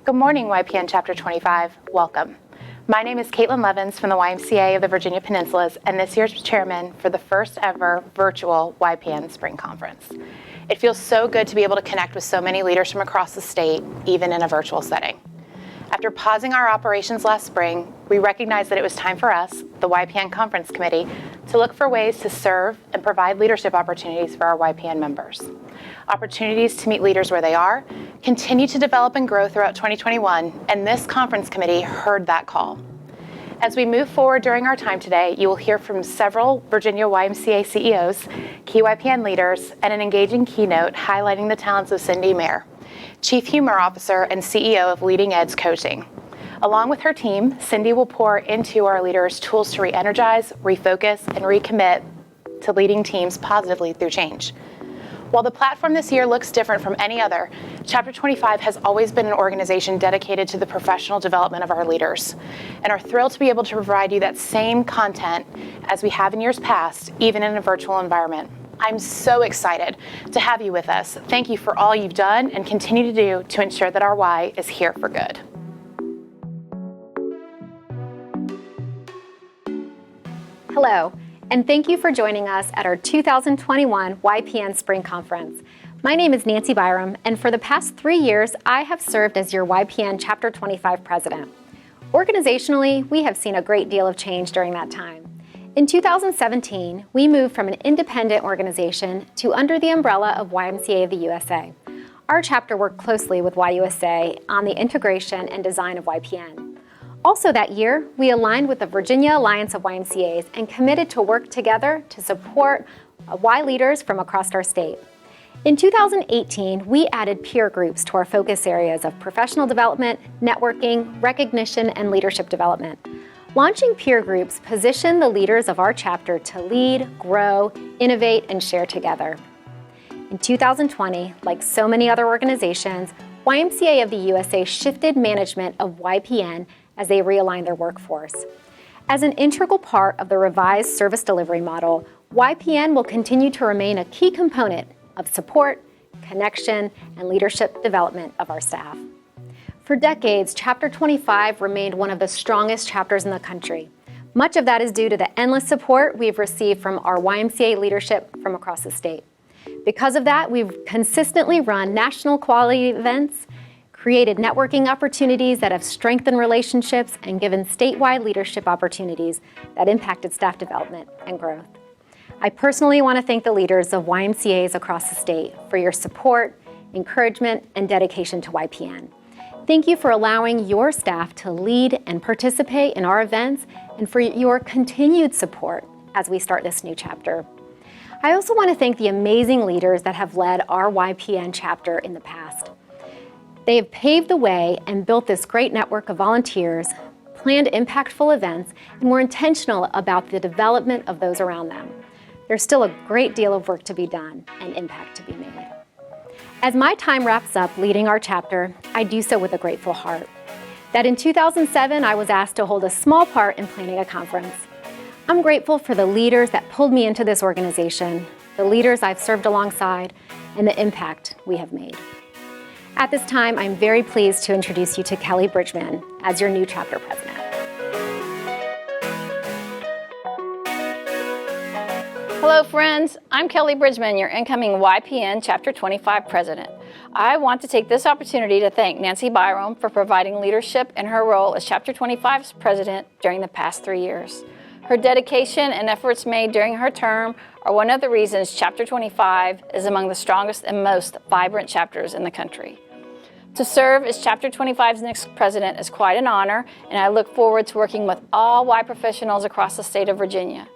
Good morning, YPN Chapter 25. Welcome. My name is Caitlin Levins from the YMCA of the Virginia Peninsulas and this year's chairman for the first ever virtual YPN Spring Conference. It feels so good to be able to connect with so many leaders from across the state, even in a virtual setting. After pausing our operations last spring, we recognized that it was time for us, the YPN Conference Committee, to look for ways to serve and provide leadership opportunities for our YPN members. Opportunities to meet leaders where they are, continue to develop and grow throughout 2021, and this conference committee heard that call. As we move forward during our time today, you will hear from several Virginia YMCA CEOs, key YPN leaders, and an engaging keynote highlighting the talents of Cindy Mayer, Chief Humor Officer and CEO of Leading Edge Coaching. Along with her team, Cindy will pour into our leaders tools to re-energize, refocus, and recommit to leading teams positively through change. While the platform this year looks different from any other, Chapter 25 has always been an organization dedicated to the professional development of our leaders, and are thrilled to be able to provide you that same content as we have in years past, even in a virtual environment. I'm so excited to have you with us. Thank you for all you've done and continue to do to ensure that our Y is here for good. Hello, and thank you for joining us at our 2021 YPN Spring Conference. My name is Nancy Byram, and for the past 3 years, I have served as your YPN Chapter 25 president. Organizationally, we have seen a great deal of change during that time. In 2017, we moved from an independent organization to under the umbrella of YMCA of the USA. Our chapter worked closely with YUSA on the integration and design of YPN. Also that year, we aligned with the Virginia Alliance of YMCAs and committed to work together to support Y leaders from across our state. In 2018, we added peer groups to our focus areas of professional development, networking, recognition, and leadership development. Launching peer groups positioned the leaders of our chapter to lead, grow, innovate, and share together. In 2020, like so many other organizations, YMCA of the USA shifted management of YPN as they realigned their workforce. As an integral part of the revised service delivery model, YPN will continue to remain a key component of support, connection, and leadership development of our staff. For decades, Chapter 25 remained one of the strongest chapters in the country. Much of that is due to the endless support we've received from our YMCA leadership from across the state. Because of that, we've consistently run national quality events, created networking opportunities that have strengthened relationships, and given statewide leadership opportunities that impacted staff development and growth. I personally want to thank the leaders of YMCAs across the state for your support, encouragement, and dedication to YPN. Thank you for allowing your staff to lead and participate in our events and for your continued support as we start this new chapter. I also want to thank the amazing leaders that have led our YPN chapter in the past. They have paved the way and built this great network of volunteers, planned impactful events, and were intentional about the development of those around them. There's still a great deal of work to be done and impact to be made. As my time wraps up leading our chapter, I do so with a grateful heart. That in 2007, I was asked to hold a small part in planning a conference. I'm grateful for the leaders that pulled me into this organization, the leaders I've served alongside, and the impact we have made. At this time, I'm very pleased to introduce you to Kelly Bridgman as your new chapter president. Hello friends, I'm Kelly Bridgman, your incoming YPN Chapter 25 president. I want to take this opportunity to thank Nancy Byram for providing leadership in her role as Chapter 25's president during the past 3 years. Her dedication and efforts made during her term are one of the reasons Chapter 25 is among the strongest and most vibrant chapters in the country. To serve as Chapter 25's next president is quite an honor, and I look forward to working with all Y professionals across the state of Virginia.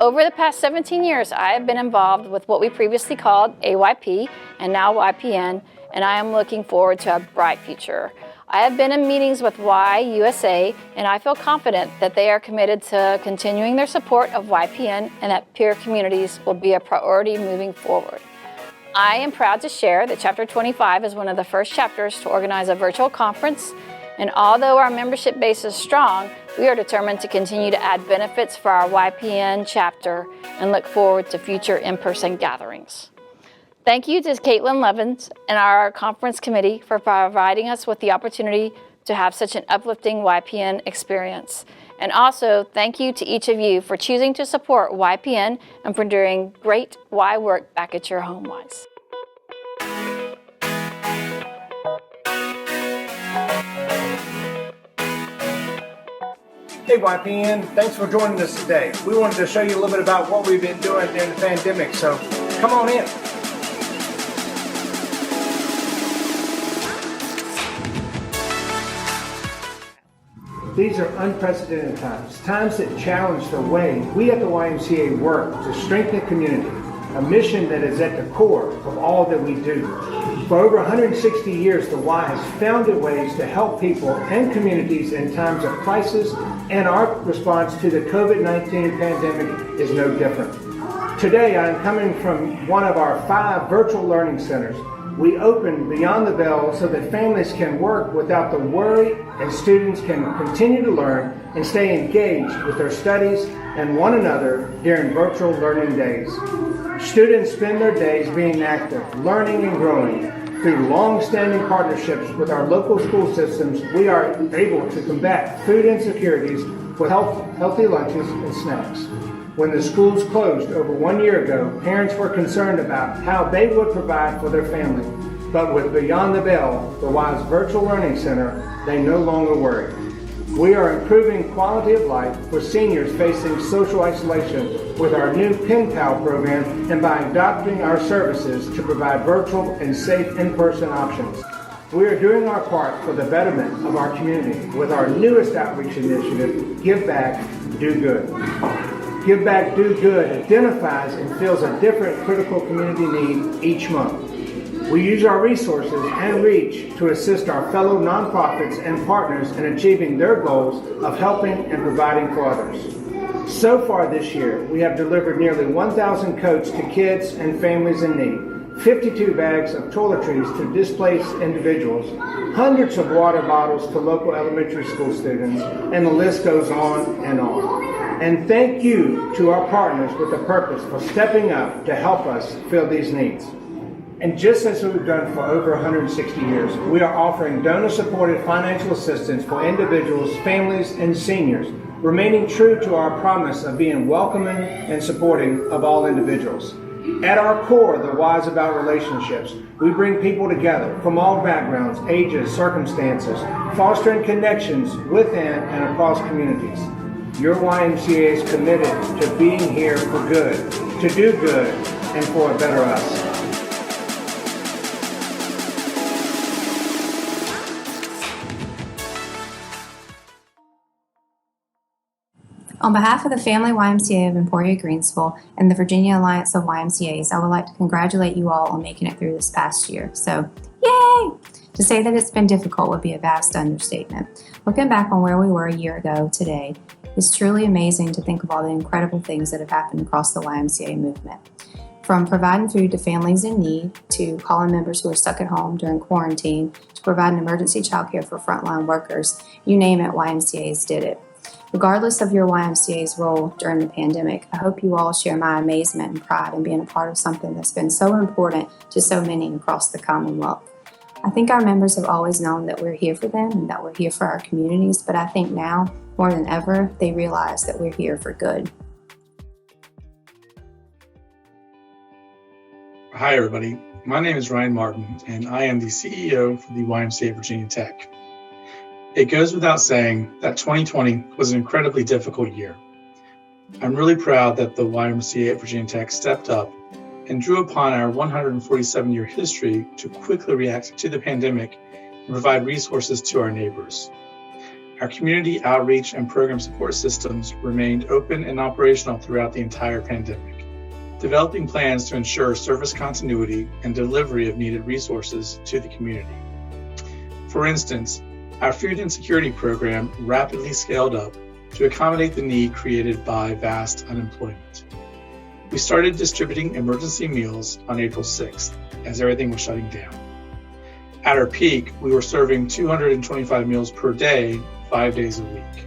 Over the past 17 years, I have been involved with what we previously called AYP and now YPN, and I am looking forward to a bright future. I have been in meetings with YUSA, and I feel confident that they are committed to continuing their support of YPN and that peer communities will be a priority moving forward. I am proud to share that Chapter 25 is one of the first chapters to organize a virtual conference, and although our membership base is strong, we are determined to continue to add benefits for our YPN chapter and look forward to future in-person gatherings. Thank you to Caitlin Levins and our conference committee for providing us with the opportunity to have such an uplifting YPN experience. And also, thank you to each of you for choosing to support YPN and for doing great Y work back at your home Ys. Hey YPN, thanks for joining us today. We wanted to show you a little bit about what we've been doing during the pandemic, so come on in. These are unprecedented times that challenge the way we at the YMCA work to strengthen community, a mission that is at the core of all that we do. For over 160 years, the Y has found ways to help people and communities in times of crisis, and our response to the COVID-19 pandemic is no different. Today, I'm coming from one of our 5 virtual learning centers. We open Beyond the Bell so that families can work without the worry and students can continue to learn and stay engaged with their studies and one another during virtual learning days. Students spend their days being active, learning and growing. Through long-standing partnerships with our local school systems, we are able to combat food insecurities with healthy lunches and snacks. When the schools closed over 1 year ago, parents were concerned about how they would provide for their family. But with Beyond the Bell, the Y's virtual learning center, they no longer worry. We are improving quality of life for seniors facing social isolation with our new Pen Pal program and by adopting our services to provide virtual and safe in-person options. We are doing our part for the betterment of our community with our newest outreach initiative, Give Back, Do Good. Give Back, Do Good identifies and fills a different critical community need each month. We use our resources and reach to assist our fellow nonprofits and partners in achieving their goals of helping and providing for others. So far this year, we have delivered nearly 1,000 coats to kids and families in need, 52 bags of toiletries to displaced individuals, hundreds of water bottles to local elementary school students, and the list goes on and on. And thank you to our partners with a purpose for stepping up to help us fill these needs. And just as we've done for over 160 years, we are offering donor-supported financial assistance for individuals, families, and seniors, remaining true to our promise of being welcoming and supporting of all individuals. At our core, the Y is about relationships. We bring people together from all backgrounds, ages, circumstances, fostering connections within and across communities. Your YMCA is committed to being here for good, to do good, and for a better us. On behalf of the Family YMCA of Emporia Greensville and the Virginia Alliance of YMCAs, I would like to congratulate you all on making it through this past year. So, yay! To say that it's been difficult would be a vast understatement. Looking back on where we were a year ago today, it's truly amazing to think of all the incredible things that have happened across the YMCA movement. From providing food to families in need, to calling members who are stuck at home during quarantine, to providing emergency childcare for frontline workers, you name it, YMCAs did it. Regardless of your YMCA's role during the pandemic, I hope you all share my amazement and pride in being a part of something that's been so important to so many across the Commonwealth. I think our members have always known that we're here for them and that we're here for our communities, but I think now, more than ever, they realize that we're here for good. Hi everybody, my name is Ryan Martin and I am the CEO for the YMCA Virginia Tech. It goes without saying that 2020 was an incredibly difficult year. I'm really proud that the YMCA at Virginia Tech stepped up and drew upon our 147-year history to quickly react to the pandemic and provide resources to our neighbors. Our community outreach and program support systems remained open and operational throughout the entire pandemic, developing plans to ensure service continuity and delivery of needed resources to the community. For instance, our food insecurity program rapidly scaled up to accommodate the need created by vast unemployment. We started distributing emergency meals on April 6th as everything was shutting down. At our peak, we were serving 225 meals per day, 5 days a week.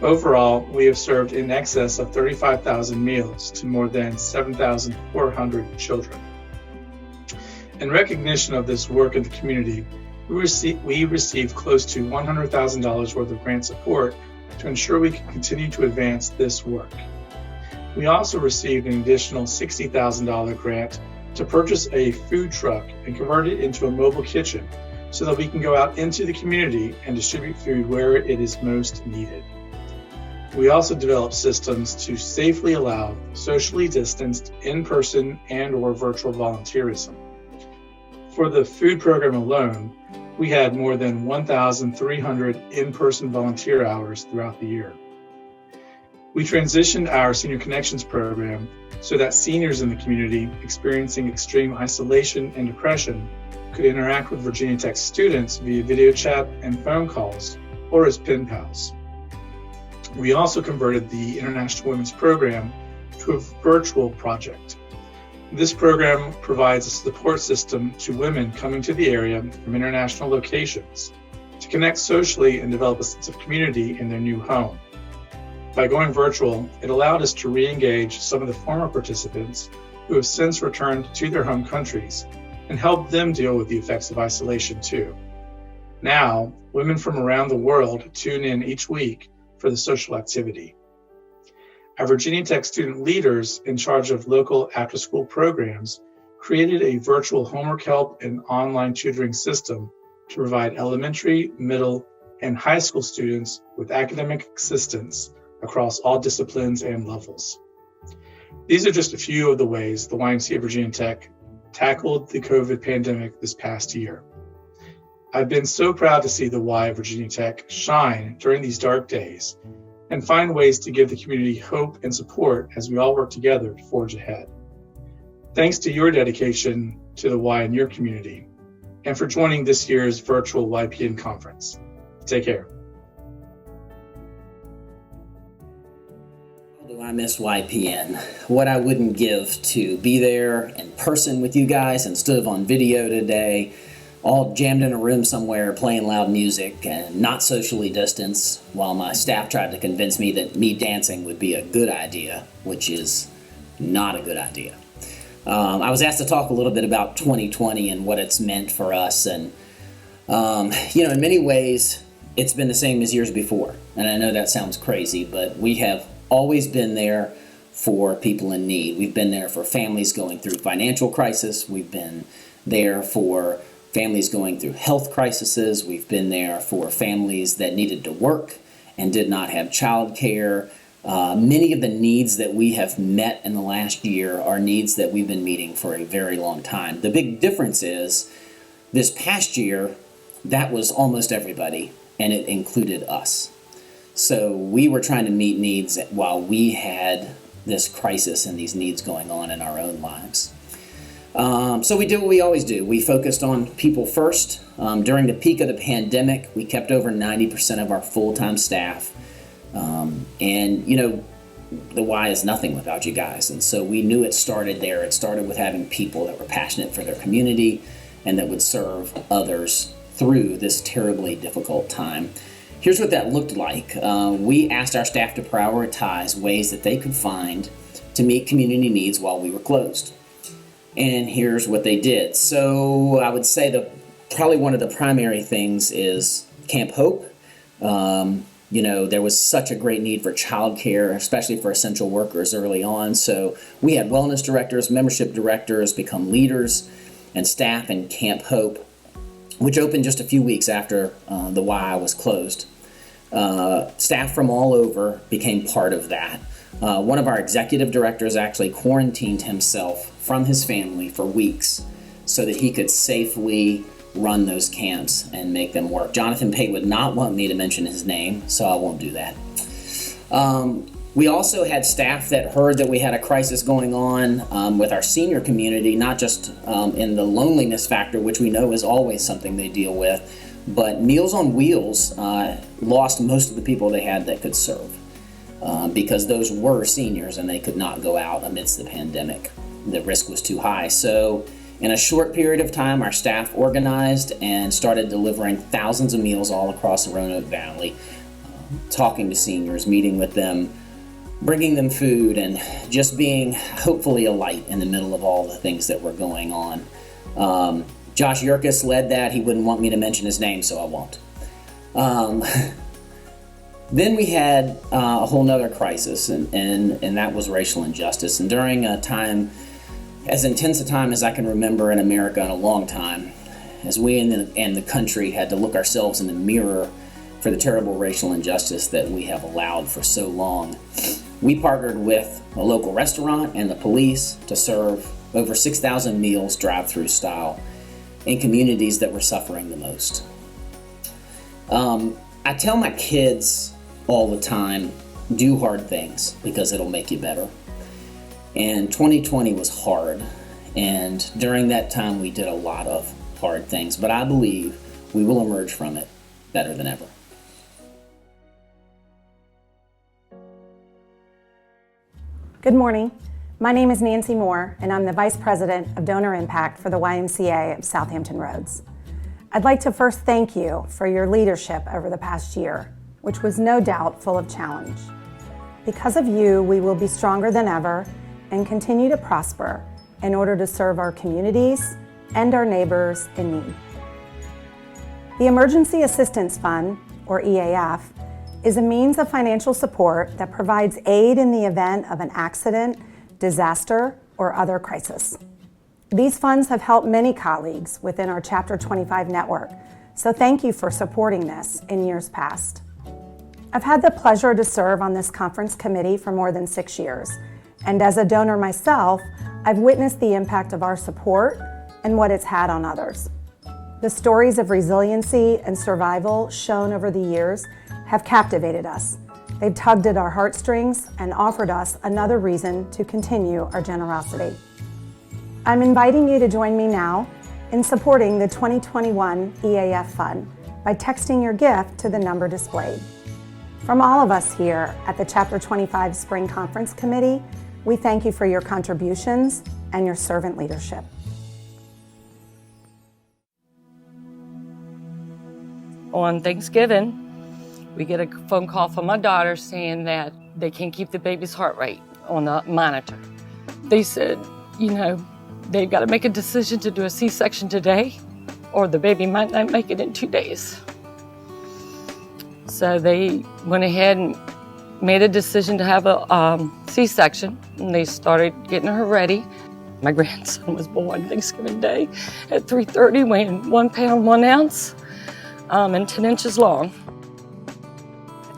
Overall, we have served in excess of 35,000 meals to more than 7,400 children. In recognition of this work in the community, we received close to $100,000 worth of grant support to ensure we can continue to advance this work. We also received an additional $60,000 grant to purchase a food truck and convert it into a mobile kitchen so that we can go out into the community and distribute food where it is most needed. We also developed systems to safely allow socially distanced in-person and/or virtual volunteerism. For the food program alone, we had more than 1,300 in-person volunteer hours throughout the year. We transitioned our Senior Connections program so that seniors in the community experiencing extreme isolation and depression could interact with Virginia Tech students via video chat and phone calls or as pen pals. We also converted the International Women's Program to a virtual project. This program provides a support system to women coming to the area from international locations to connect socially and develop a sense of community in their new home. By going virtual, it allowed us to re-engage some of the former participants who have since returned to their home countries and help them deal with the effects of isolation too. Now, women from around the world tune in each week for the social activity. Our Virginia Tech student leaders in charge of local after-school programs created a virtual homework help and online tutoring system to provide elementary, middle, and high school students with academic assistance across all disciplines and levels. These are just a few of the ways the YMCA Virginia Tech tackled the COVID pandemic this past year. I've been so proud to see the Y Virginia Tech shine during these dark days and find ways to give the community hope and support as we all work together to forge ahead. Thanks to your dedication to the Y in your community and for joining this year's virtual YPN conference. Take care. I miss YPN. What I wouldn't give to be there in person with you guys instead of on video today, all jammed in a room somewhere playing loud music and not socially distanced, while my staff tried to convince me that me dancing would be a good idea, which is not a good idea. I was asked to talk a little bit about 2020 and what it's meant for us, and in many ways it's been the same as years before, and I know that sounds crazy, but we have always been there for people in need. We've been there for families going through financial crisis. We've been there for families going through health crises. We've been there for families that needed to work and did not have child care. Many of the needs that we have met in the last year are needs that we've been meeting for a very long time. The big difference is this past year, that was almost everybody, and it included us. So we were trying to meet needs while we had this crisis and these needs going on in our own lives. So we did what we always do. We focused on people first. During the peak of the pandemic, we kept over 90% of our full-time staff. The Y is nothing without you guys. And so we knew it started there. It started with having people that were passionate for their community and that would serve others through this terribly difficult time. Here's what that looked like. We asked our staff to prioritize ways that they could find to meet community needs while we were closed. And here's what they did. So I would say probably one of the primary things is Camp Hope. There was such a great need for childcare, especially for essential workers early on. So we had wellness directors, membership directors become leaders and staff in Camp Hope, which opened just a few weeks after the Y was closed. Staff from all over became part of that. One of our executive directors actually quarantined himself from his family for weeks so that he could safely run those camps and make them work. Jonathan Pate would not want me to mention his name, so I won't do that. We also had staff that heard that we had a crisis going on with our senior community, not just in the loneliness factor, which we know is always something they deal with, but Meals on Wheels lost most of the people they had that could serve because those were seniors and they could not go out amidst the pandemic. The risk was too high. So in a short period of time, our staff organized and started delivering thousands of meals all across the Roanoke Valley, talking to seniors, meeting with them, bringing them food, and just being hopefully a light in the middle of all the things that were going on. Josh Yurkis led that. He wouldn't want me to mention his name, so I won't. Then we had a whole nother crisis, and that was racial injustice. And during a time, as intense a time as I can remember in America in a long time, as we and the country had to look ourselves in the mirror for the terrible racial injustice that we have allowed for so long, we partnered with a local restaurant and the police to serve over 6,000 meals drive-through style in communities that were suffering the most. I tell my kids all the time, do hard things because it'll make you better. And 2020 was hard, and during that time we did a lot of hard things, but I believe we will emerge from it better than ever. Good morning. My name is Nancy Moore, and I'm the Vice President of Donor Impact for the YMCA of Southampton Roads. I'd like to first thank you for your leadership over the past year, which was no doubt full of challenge. Because of you, we will be stronger than ever and continue to prosper in order to serve our communities and our neighbors in need. The Emergency Assistance Fund, or EAF, is a means of financial support that provides aid in the event of an accident, disaster, or other crisis. These funds have helped many colleagues within our Chapter 25 network, so thank you for supporting this in years past. I've had the pleasure to serve on this conference committee for more than 6 years, and as a donor myself, I've witnessed the impact of our support and what it's had on others. The stories of resiliency and survival shown over the years have captivated us. They've tugged at our heartstrings and offered us another reason to continue our generosity. I'm inviting you to join me now in supporting the 2021 EAF Fund by texting your gift to the number displayed. From all of us here at the Chapter 25 Spring Conference Committee, we thank you for your contributions and your servant leadership. On Thanksgiving, we get a phone call from my daughter saying that they can't keep the baby's heart rate on the monitor. They said, they've got to make a decision to do a C-section today, or the baby might not make it in 2 days. So they went ahead and made a decision to have a C-section, and they started getting her ready. My grandson was born Thanksgiving Day at 3:30, weighing 1 pound, 1 ounce, and 10 inches long.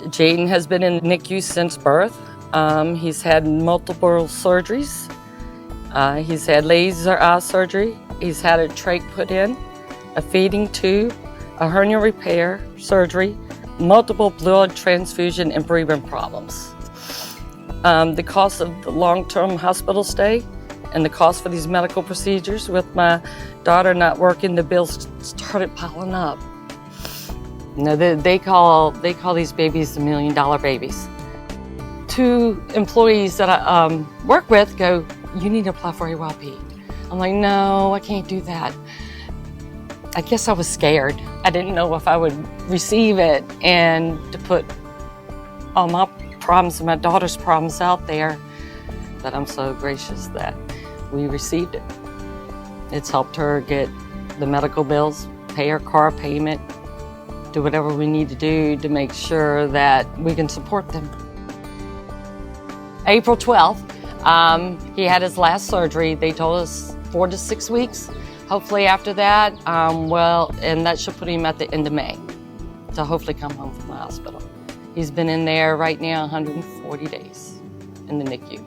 Jaden has been in NICU since birth. He's had multiple surgeries. He's had laser eye surgery. He's had a trach put in, a feeding tube, a hernia repair surgery, multiple blood transfusion and breathing problems. The cost of the long-term hospital stay and the cost for these medical procedures, with my daughter not working, the bills started piling up. They call these babies the $1 million babies. 2 employees that I work with go, "You need to apply for AYP." I'm like, "No, I can't do that." I guess I was scared. I didn't know if I would receive it, and to put all my problems and my daughter's problems out there. But I'm so gracious that we received it. It's helped her get the medical bills, pay her car payment, do whatever we need to do to make sure that we can support them. April 12th, he had his last surgery. They told us 4 to 6 weeks. Hopefully after that, and that should put him at the end of May to hopefully come home from the hospital. He's been in there right now 140 days in the NICU.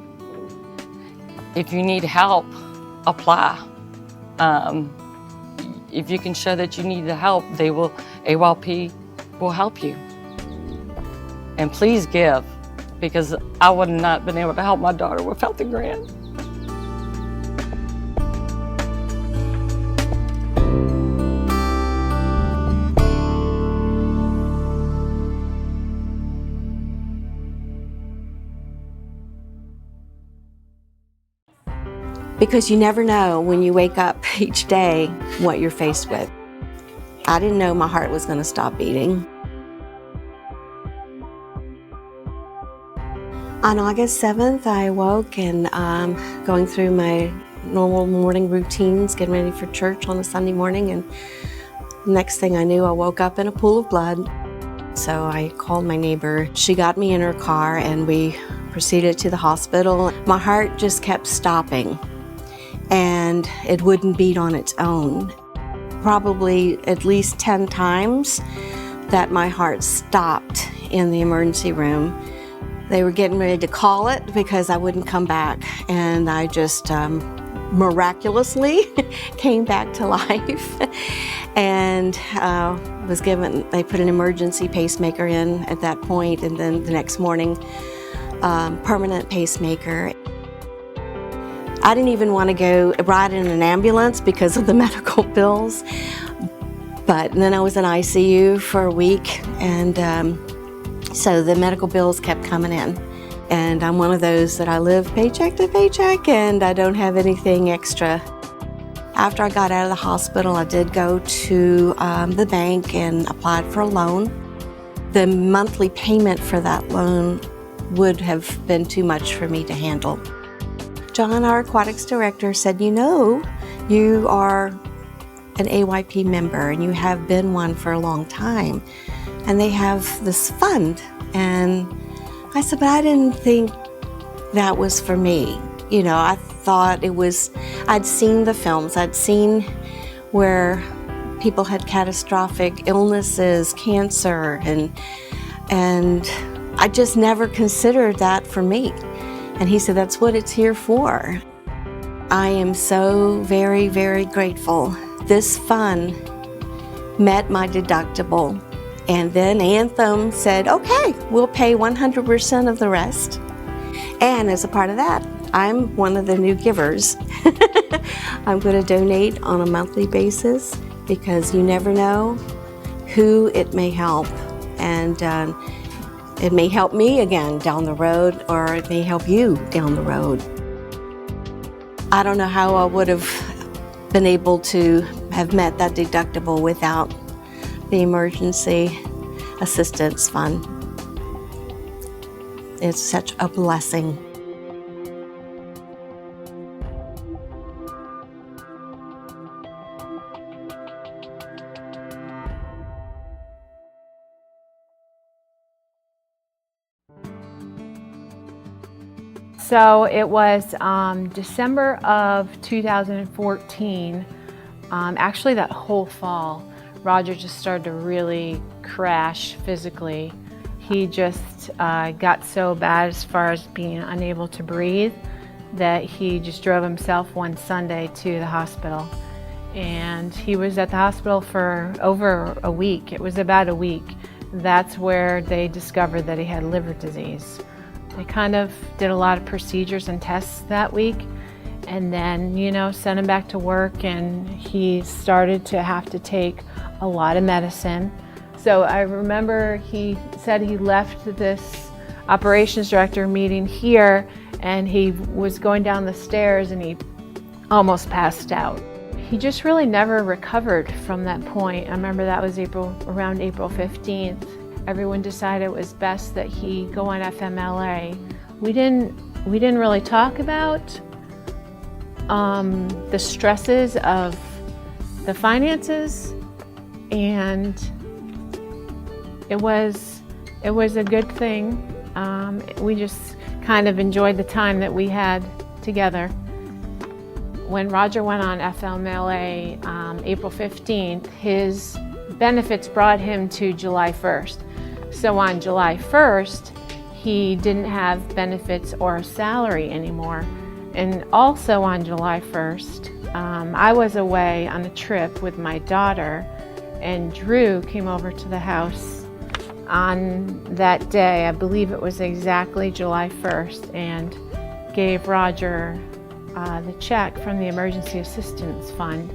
If you need help, apply. If you can show that you need the help, AYP will help you. And please give, because I would not have been able to help my daughter without the grant. Because you never know when you wake up each day what you're faced with. I didn't know my heart was going to stop beating. On August 7th, I awoke and going through my normal morning routines, getting ready for church on a Sunday morning, and next thing I knew, I woke up in a pool of blood. So I called my neighbor. She got me in her car and we proceeded to the hospital. My heart just kept stopping and it wouldn't beat on its own. Probably at least 10 times that my heart stopped in the emergency room. They were getting ready to call it because I wouldn't come back, and I just miraculously came back to life and was given, they put an emergency pacemaker in at that point, and then the next morning, permanent pacemaker. I didn't even want to go ride in an ambulance because of the medical bills, but then I was in ICU for a week, and so the medical bills kept coming in. And I'm one of those that I live paycheck to paycheck and I don't have anything extra. After I got out of the hospital, I did go to the bank and applied for a loan. The monthly payment for that loan would have been too much for me to handle. John, our aquatics director, said, you know, you are an AYP member and you have been one for a long time, and they have this fund. And I said, but I didn't think that was for me. You know, I thought it was, I'd seen the films, I'd seen where people had catastrophic illnesses, cancer, and I just never considered that for me. And he said, that's what it's here for. I am so very, very grateful. This fund met my deductible. And then Anthem said, okay, we'll pay 100% of the rest. And as a part of that, I'm one of the new givers. I'm going to donate on a monthly basis because you never know who it may help. And it may help me again down the road, or it may help you down the road. I don't know how I would have been able to have met that deductible without the Emergency Assistance Fund. It's such a blessing. So it was December of 2014, actually that whole fall, Roger just started to really crash physically. He just got so bad as far as being unable to breathe that he just drove himself one Sunday to the hospital. And he was at the hospital for over a week. It was about a week. That's where they discovered that he had liver disease. They kind of did a lot of procedures and tests that week, and then, you know, sent him back to work, and he started to have to take a lot of medicine. So I remember he said he left this operations director meeting here, and he was going down the stairs and he almost passed out. He just really never recovered from that point. I remember that was around April 15th. Everyone decided it was best that he go on FMLA. We didn't really talk about the stresses of the finances, and it was a good thing. We just kind of enjoyed the time that we had together. When Roger went on FMLA April 15th, his benefits brought him to July 1st. So on July 1st, he didn't have benefits or a salary anymore. And also on July 1st, I was away on a trip with my daughter, and Drew came over to the house on that day. I believe it was exactly July 1st, and gave Roger the check from the Emergency Assistance Fund.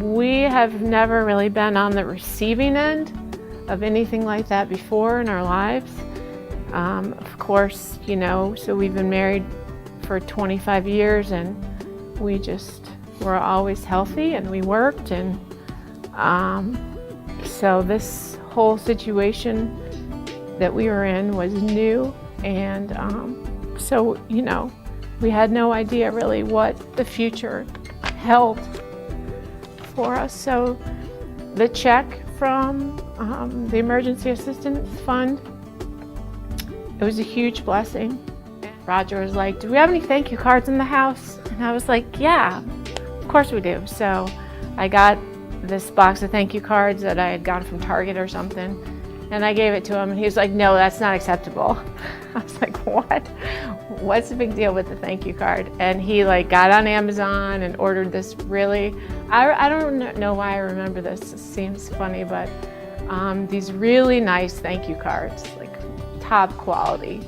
We have never really been on the receiving end of anything like that before in our lives. Of course, you know, so we've been married for 25 years, and we just were always healthy, and we worked, and so this whole situation that we were in was new, and so, you know, We had no idea really what the future held for us. So the check from the Emergency Assistance Fund, it was a huge blessing. Roger was like, "Do we have any thank you cards in the house?" And I was like, "Yeah, of course we do." So I got this box of thank you cards that I had gotten from Target or something, and I gave it to him, and he was like, "No, that's not acceptable." I was like, "What? What's the big deal with the thank you card?" And he like got on Amazon and ordered this really, I don't know why I remember this, it seems funny, but these really nice thank you cards, like top quality.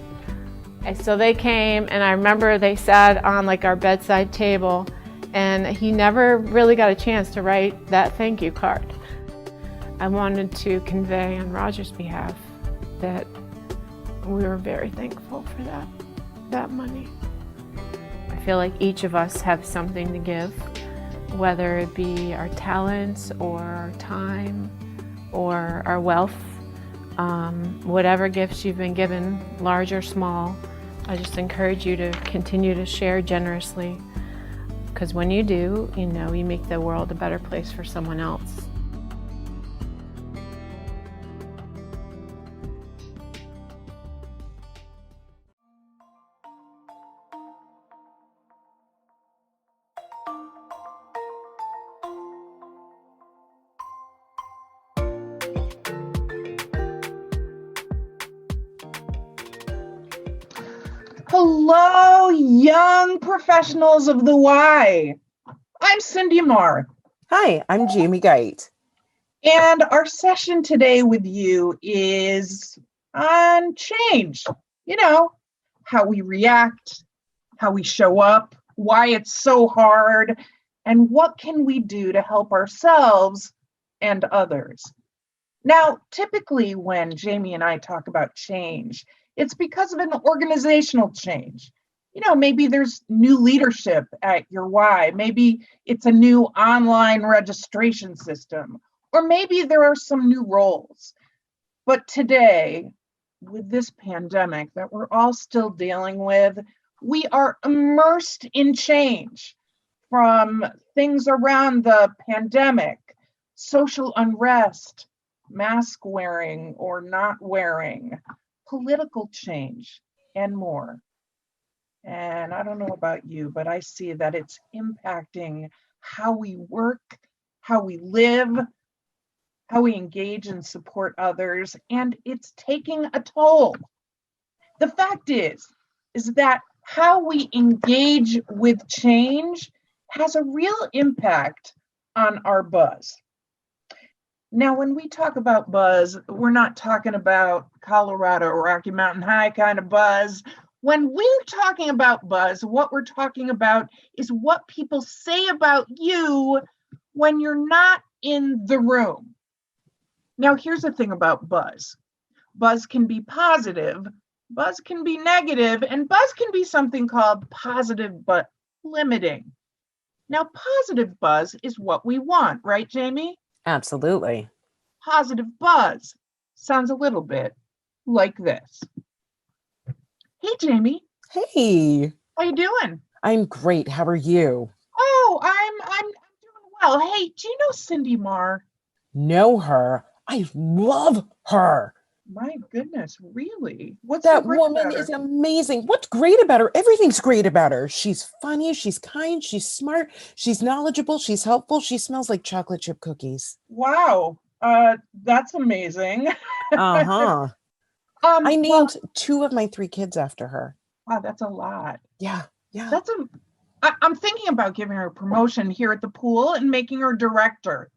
And so they came, and I remember they sat on like our bedside table, and he never really got a chance to write that thank you card. I wanted to convey on Roger's behalf that we were very thankful for that money. I feel like each of us have something to give, whether it be our talents or our time or our wealth. Whatever gifts you've been given, large or small, I just encourage you to continue to share generously, because when you do, you make the world a better place for someone else. Hello, young professionals of the Y. I'm Cindy Marr. Hi, I'm Jamie Geit. And our session today with you is on change. How we react, how we show up, why it's so hard, and what can we do to help ourselves and others. Now, typically when Jamie and I talk about change, it's because of an organizational change. Maybe there's new leadership at your Y. Maybe it's a new online registration system, or maybe there are some new roles. But today, with this pandemic that we're all still dealing with, we are immersed in change, from things around the pandemic, social unrest, mask wearing or not wearing, political change, and more. And I don't know about you, but I see that it's impacting how we work, how we live, how we engage and support others, and it's taking a toll. The fact is that how we engage with change has a real impact on our buzz. Now, when we talk about buzz, we're not talking about Colorado or Rocky Mountain High kind of buzz. When we're talking about buzz, what we're talking about is what people say about you when you're not in the room. Now, here's the thing about buzz. Buzz can be positive, buzz can be negative, and buzz can be something called positive but limiting. Now, positive buzz is what we want, right, Jamie? Absolutely. Positive buzz sounds a little bit like this. Hey, Jamie. Hey. How you doing? I'm great. How are you? Oh, I'm doing well. Hey, do you know Cindy Marr? Know her? I love her. My goodness, really? What's that so great woman about her? is amazing. What's great about her? Everything's great about her. She's funny, she's kind, she's smart, she's knowledgeable, she's helpful, she smells like chocolate chip cookies. Wow. That's amazing. Uh-huh. I named 2 of my 3 kids after her. Wow, that's a lot. Yeah. I'm thinking about giving her a promotion here at the pool and making her director.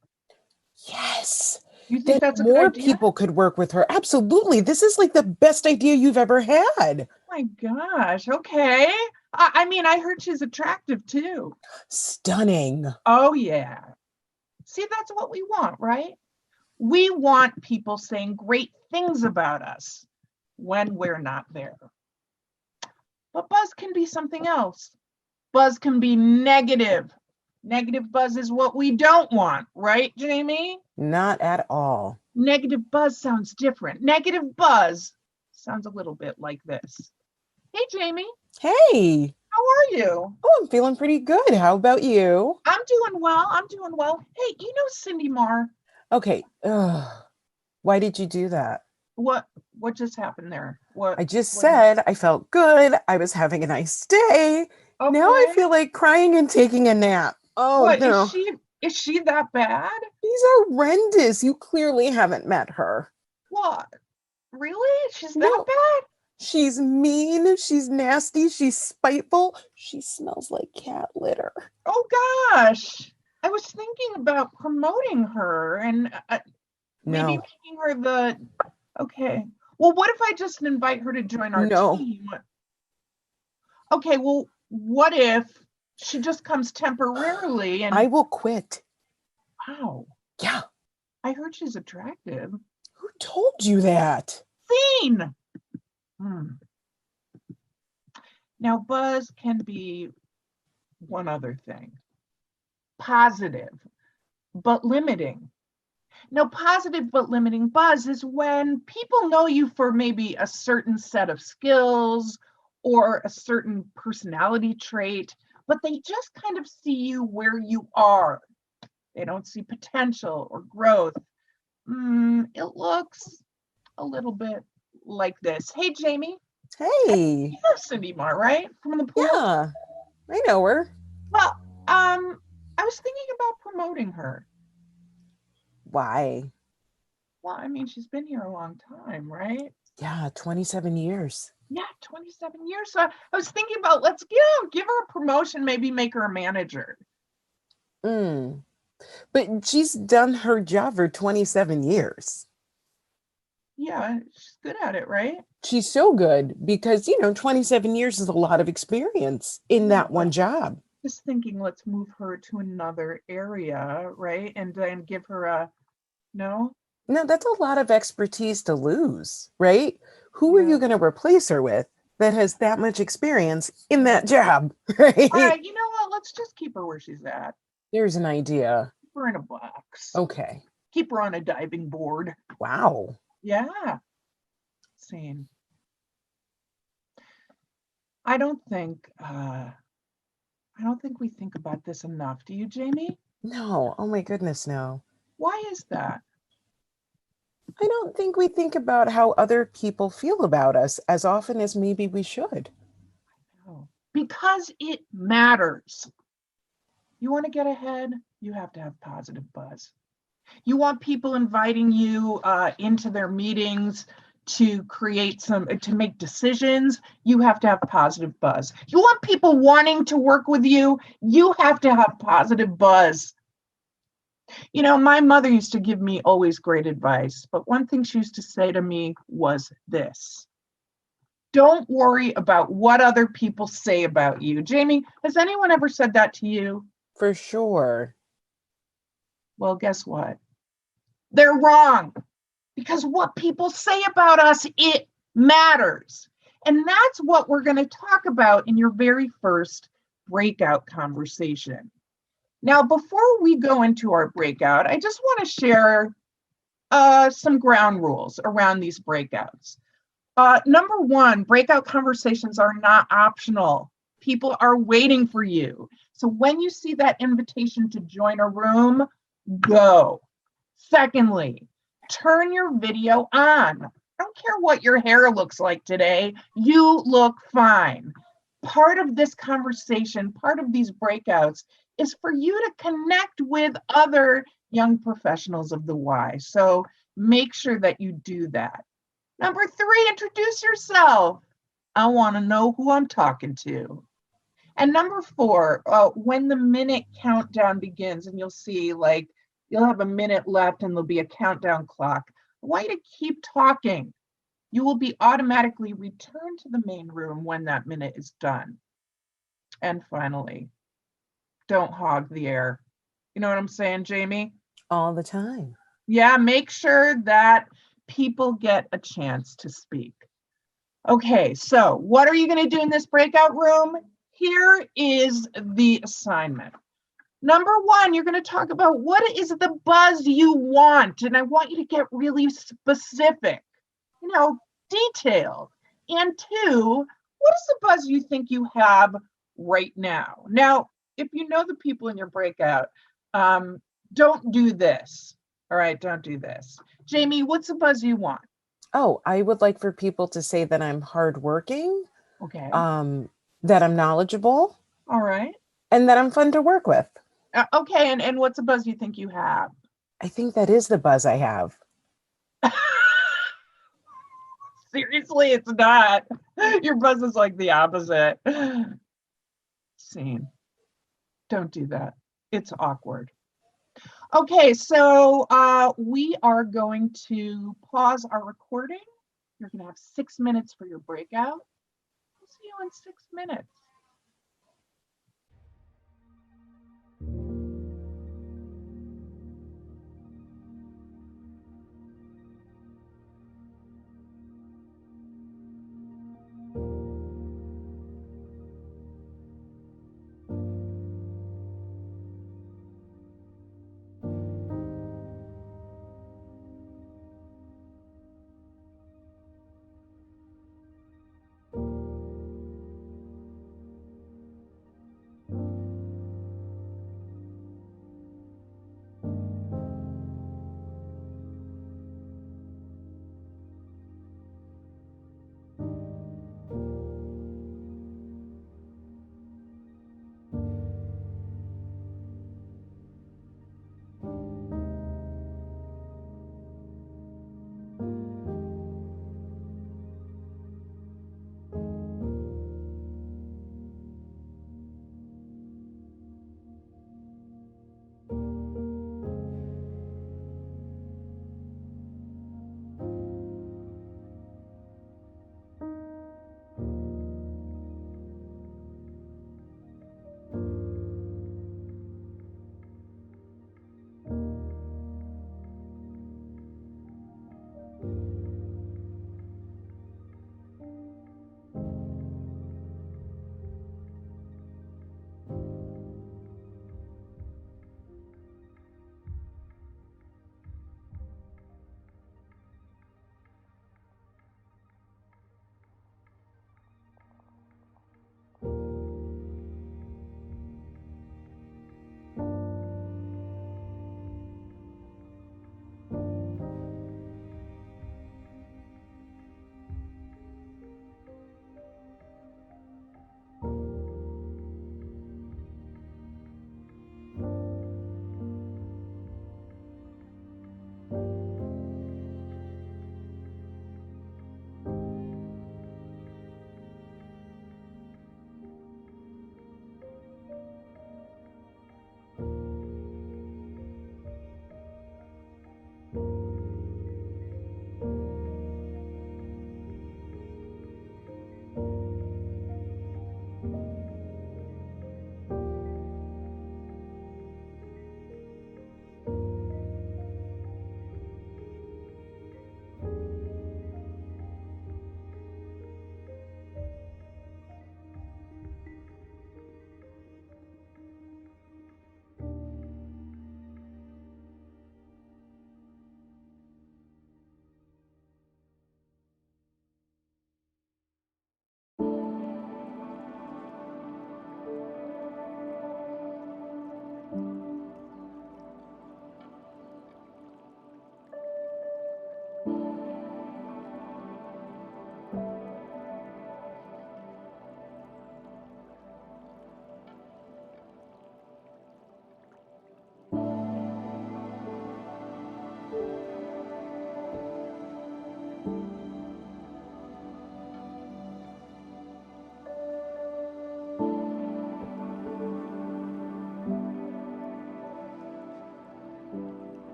Yes. You think that's a more good idea? people could work with her? Absolutely. This is like the best idea you've ever had. Oh my gosh. Okay. I mean, I heard she's attractive too. Stunning. Oh yeah. See, that's what we want, right? We want people saying great things about us when we're not there. But buzz can be something else. Buzz can be negative. Negative buzz is what we don't want, right, Jamie? Not at all. Negative buzz sounds different. Negative buzz sounds a little bit like this. Hey, Jamie. Hey. How are you? Oh, I'm feeling pretty good. How about you? I'm doing well. Hey, you know Cindy Marr? Okay. Why did you do that? What just happened there? I just said I felt good. I was having a nice day. Okay. Now I feel like crying and taking a nap. Oh, what no. is she that bad? She's horrendous. You clearly haven't met her. What? Really? She's that bad? She's mean. She's nasty. She's spiteful. She smells like cat litter. Oh gosh. I was thinking about promoting her and maybe making her the okay. Well, what if I just invite her to join our team? Okay, well, what if she just comes temporarily and I will quit. Wow. Yeah. I heard she's attractive. Who told you that? Scene. Now, buzz can be one other thing. Positive, but limiting. Now, positive but limiting buzz is when people know you for maybe a certain set of skills or a certain personality trait, but they just kind of see you where you are. They don't see potential or growth. It looks a little bit like this. Hey, Jamie. Hey. You know Cindy Marr, right? From the pool? Yeah, I know her. Well, I was thinking about promoting her. Why? Well, I mean, she's been here a long time, right? Yeah, 27 years. Yeah, 27 years. So I was thinking about let's give her a promotion, maybe make her a manager. But she's done her job for 27 years. Yeah, she's good at it, right? She's so good because, 27 years is a lot of experience in that one job. Just thinking, let's move her to another area, right? And then give her no, that's a lot of expertise to lose, right? Who are you going to replace her with that has that much experience in that job, right? All right, you know what? Let's just keep her where she's at. There's an idea. Keep her in a box. Okay. Keep her on a diving board. Wow. Yeah. Scene. I don't think we think about this enough. Do you, Jamie? No. Oh my goodness, no. Why is that? I don't think we think about how other people feel about us as often as maybe we should. Because it matters. You want to get ahead, you have to have positive buzz. You want people inviting you into their meetings to make decisions, you have to have positive buzz. You want people wanting to work with you, you have to have positive buzz. My mother used to give me always great advice, but one thing she used to say to me was this: don't worry about what other people say about you. Jamie, has anyone ever said that to you? For sure. Well, guess what? They're wrong. Because what people say about us, it matters. And that's what we're going to talk about in your very first breakout conversation. Now, before we go into our breakout, I just want to share some ground rules around these breakouts. Number one, breakout conversations are not optional. People are waiting for you. So when you see that invitation to join a room, go. Secondly, turn your video on. I don't care what your hair looks like today, you look fine. Part of this conversation, part of these breakouts is for you to connect with other young professionals of the Y. So make sure that you do that. Number three, introduce yourself. I want to know who I'm talking to. And number four, when the minute countdown begins, and you'll see you'll have a minute left and there'll be a countdown clock. I want you to keep talking. You will be automatically returned to the main room when that minute is done. And finally, don't hog the air. You know what I'm saying, Jamie? All the time. Yeah, make sure that people get a chance to speak. Okay, so what are you going to do in this breakout room? Here is the assignment. Number one, you're going to talk about what is the buzz you want. And I want you to get really specific, detailed. And two, what is the buzz you think you have right now. Now, if you know the people in your breakout, don't do this. All right, don't do this. Jamie, what's the buzz you want? Oh, I would like for people to say that I'm hardworking, Okay. that I'm knowledgeable, All right. and that I'm fun to work with. Okay, and what's the buzz you think you have? I think that is the buzz I have. Seriously, it's not. Your buzz is like the opposite. Scene. Don't do that. It's awkward. Okay, so we are going to pause our recording. You're going to have 6 minutes for your breakout. We'll see you in 6 minutes.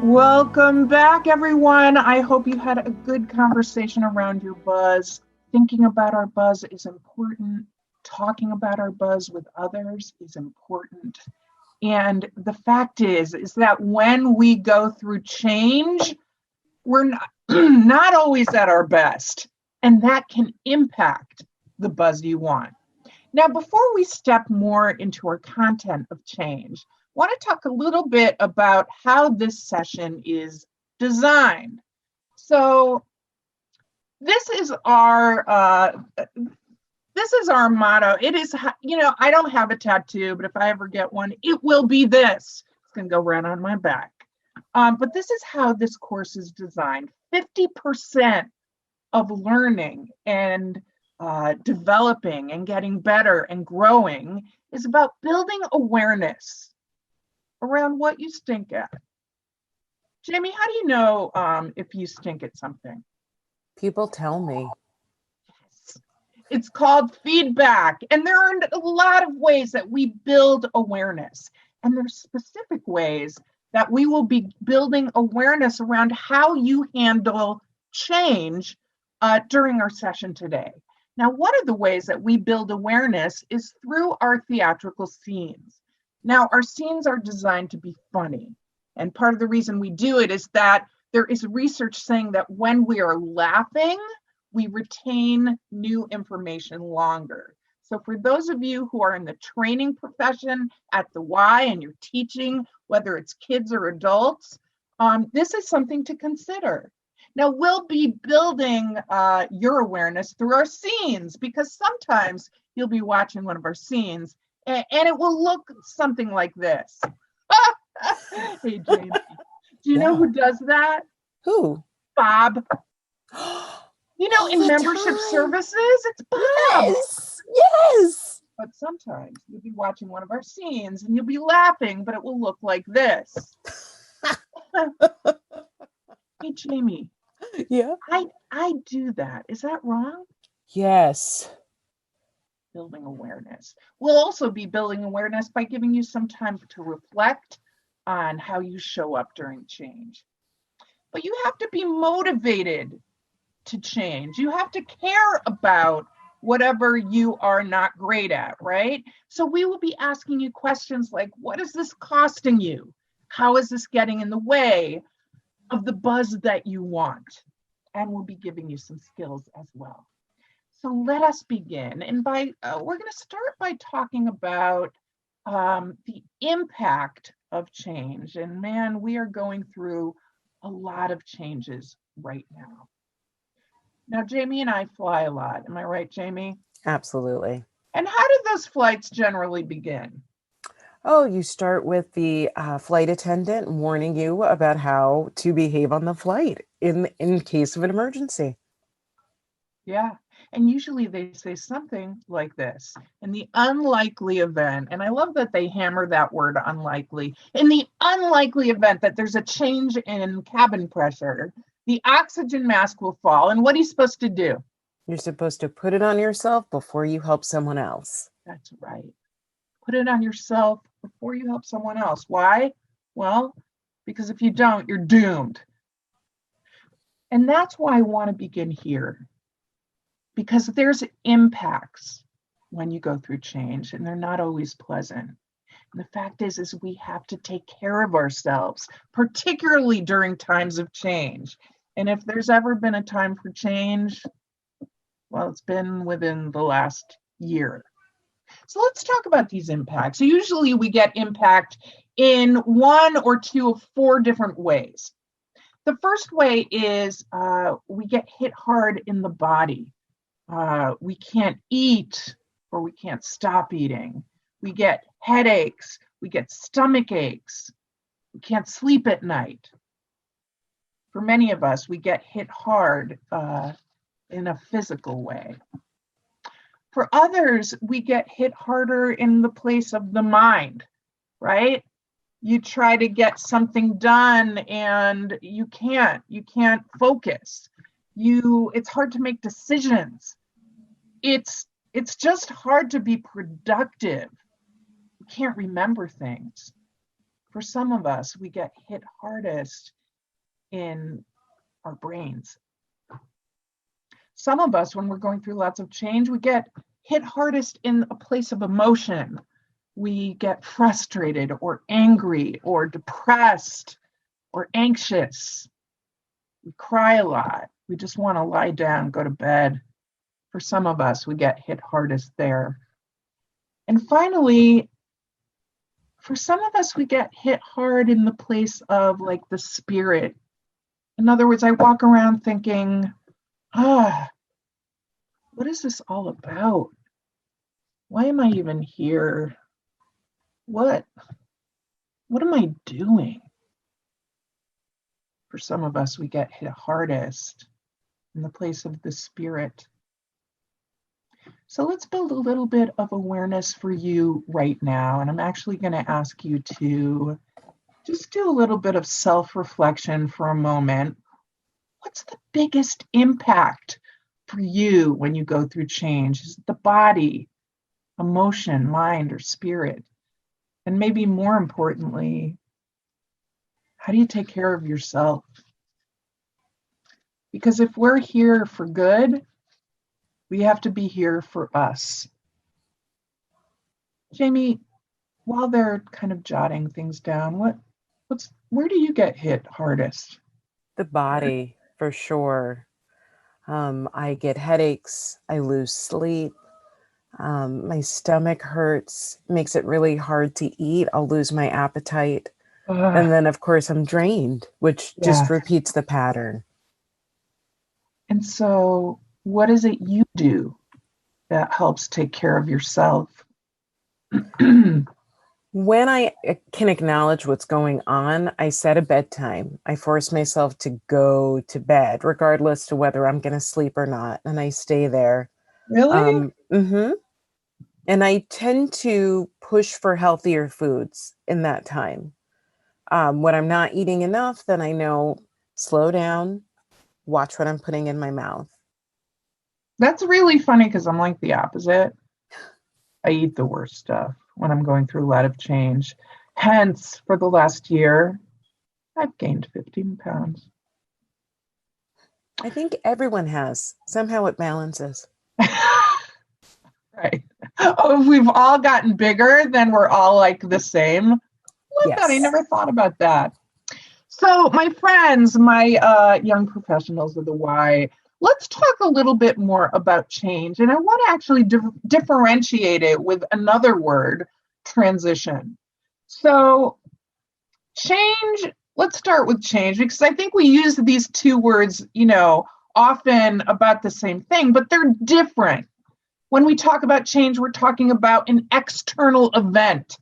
Welcome back, everyone. I hope you had a good conversation around your buzz. Thinking about our buzz is important. Talking about our buzz with others is important. And the fact is that when we go through change, we're not always at our best, and that can impact the buzz you want. Now, before we step more into our content of change, I want to talk a little bit about how this session is designed. So this is our motto. It is, I don't have a tattoo, but if I ever get one, it will be this. It's going to go right on my back. But this is how this course is designed. 50% of learning and developing and getting better and growing is about building awareness around what you stink at. Jamie, how do you know if you stink at something? People tell me. Yes. It's called feedback. And there are a lot of ways that we build awareness. And there's specific ways that we will be building awareness around how you handle change during our session today. Now, one of the ways that we build awareness is through our theatrical scenes. Now, our scenes are designed to be funny. And part of the reason we do it is that there is research saying that when we are laughing, we retain new information longer. So for those of you who are in the training profession at the Y and you're teaching, whether it's kids or adults, this is something to consider. Now, we'll be building your awareness through our scenes, because sometimes you'll be watching one of our scenes and it will look something like this. Hey, Jamie, do you know who does that? Who? Bob. In membership services, it's Bob. Yes. But sometimes you'll be watching one of our scenes and you'll be laughing, but it will look like this. Hey, Jamie. Yeah. I do that. Is that wrong? Yes. Building awareness. We'll also be building awareness by giving you some time to reflect on how you show up during change. But you have to be motivated to change. You have to care about whatever you are not great at, right? So we will be asking you questions like, what is this costing you? How is this getting in the way of the buzz that you want? And we'll be giving you some skills as well. So let us begin. And we're going to start by talking about the impact of change. And man, we are going through a lot of changes right now. Now, Jamie and I fly a lot. Am I right, Jamie? Absolutely. And how do those flights generally begin? Oh, you start with the flight attendant warning you about how to behave on the flight in case of an emergency. Yeah. And usually they say something like this: in the unlikely event, and I love that they hammer that word unlikely, in the unlikely event that there's a change in cabin pressure, the oxygen mask will fall. And what are you supposed to do? You're supposed to put it on yourself before you help someone else. That's right. Put it on yourself before you help someone else. Why? Well, because if you don't, you're doomed. And that's why I want to begin here. Because there's impacts when you go through change, and they're not always pleasant. And the fact is we have to take care of ourselves, particularly during times of change. And if there's ever been a time for change, well, it's been within the last year. So let's talk about these impacts. So usually we get impact in one or two of four different ways. The first way is we get hit hard in the body. We can't eat, or we can't stop eating. We get headaches. We get stomach aches. We can't sleep at night. For many of us, we get hit hard in a physical way. For others, we get hit harder in the place of the mind, right? You try to get something done and you can't focus. It's hard to make decisions. It's just hard to be productive. You can't remember things. For some of us, we get hit hardest in our brains. Some of us, when we're going through lots of change, we get hit hardest in a place of emotion. We get frustrated or angry or depressed or anxious. We cry a lot. We just want to lie down, go to bed. For some of us, we get hit hardest there. And finally, for some of us, we get hit hard in the place of like the spirit. In other words, I walk around thinking, what is this all about? Why am I even here? What am I doing? For some of us, we get hit hardest in the place of the spirit. So let's build a little bit of awareness for you right now. And I'm actually going to ask you to just do a little bit of self-reflection for a moment. What's the biggest impact for you when you go through change? Is it the body, emotion, mind, or spirit? And maybe more importantly, how do you take care of yourself? Because if we're here for good, we have to be here for us. Jamie, while they're kind of jotting things down, where do you get hit hardest? The body, for sure. I get headaches. I lose sleep. My stomach hurts, makes it really hard to eat. I'll lose my appetite. And then, of course, I'm drained, which just repeats the pattern. And so what is it you do that helps take care of yourself? When I can acknowledge what's going on, I set a bedtime. I force myself to go to bed, regardless to whether I'm going to sleep or not. And I stay there. Really? And I tend to push for healthier foods in that time. When I'm not eating enough, then I know, slow down, watch what I'm putting in my mouth. That's really funny because I'm like the opposite. I eat the worst stuff when I'm going through a lot of change. Hence, for the last year, I've gained 15 pounds. I think everyone has. Somehow it balances. Right. Oh, if we've all gotten bigger, then we're all like the same. Love that. I never thought about that. So my friends, my young professionals of the Y, let's talk a little bit more about change. And I want to actually differentiate it with another word, transition. So change, let's start with change, because I think we use these two words, often about the same thing, but they're different. When we talk about change, we're talking about an external event.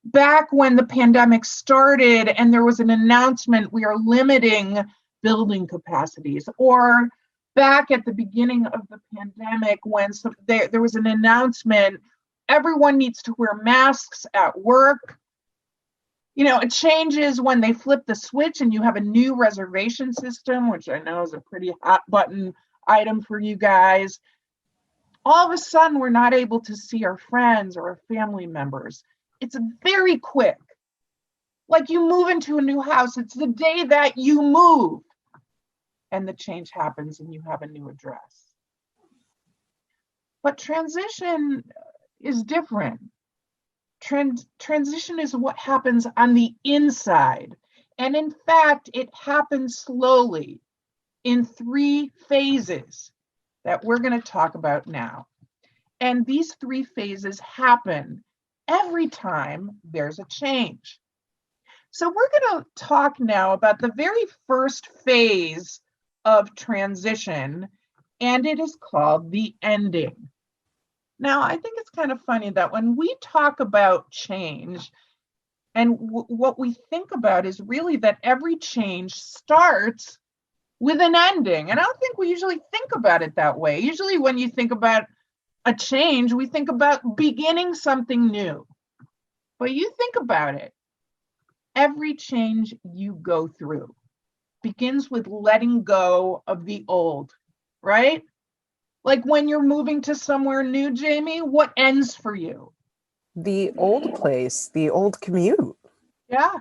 Back when the pandemic started and there was an announcement, we are limiting building capacities, or back at the beginning of the pandemic when there was an announcement, everyone needs to wear masks at work. It changes when they flip the switch and you have a new reservation system, which I know is a pretty hot button item for you guys. All of a sudden, we're not able to see our friends or our family members. It's very quick. Like you move into a new house, it's the day that you move and the change happens and you have a new address. But transition is different. Transition is what happens on the inside. And in fact, it happens slowly in 3 phases that we're going to talk about now. And these 3 phases happen every time there's a change. So we're going to talk now about the very first phase of transition, and it is called the ending. Now, I think it's kind of funny that when we talk about change, and what we think about is really that every change starts with an ending. And I don't think we usually think about it that way. Usually when you think about a change, we think about beginning something new. But you think about it, every change you go through begins with letting go of the old, right? Like when you're moving to somewhere new, Jamie, what ends for you? The old place, the old commute. Yeah.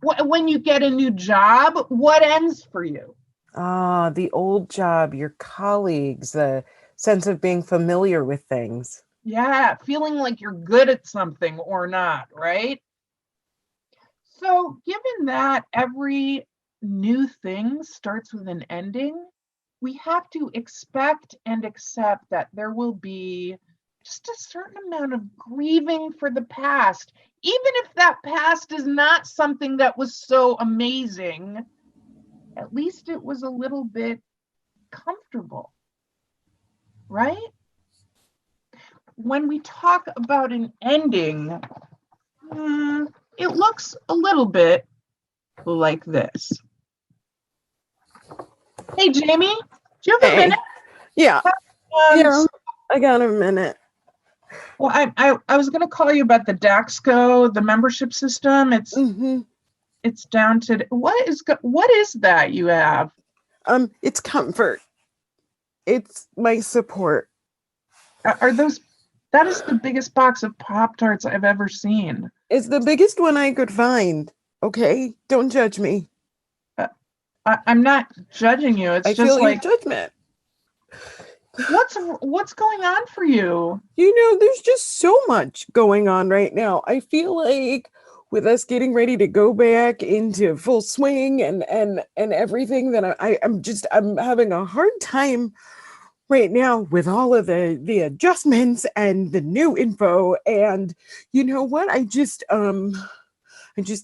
When you get a new job, what ends for you? Ah, the old job, your colleagues, the sense of being familiar with things. Yeah, feeling like you're good at something or not, right? So, given that every new thing starts with an ending, we have to expect and accept that there will be just a certain amount of grieving for the past, even if that past is not something that was so amazing. At least it was a little bit comfortable, right? When we talk about an ending, it looks a little bit like this. Hey, Jamie, do you have a minute? Yeah. Um, I got a minute. Well, I was going to call you about the Daxco, the membership system. It's down to what is that you have? It's comfort. It's my support. Are those? That is the biggest box of Pop-Tarts I've ever seen. It's the biggest one I could find. Okay, don't judge me. I'm not judging you. It's I just feel like your judgment. What's going on for you? There's just so much going on right now. I feel like with us getting ready to go back into full swing and everything, that I'm having a hard time right now with all of the adjustments and the new info. And you know what? I just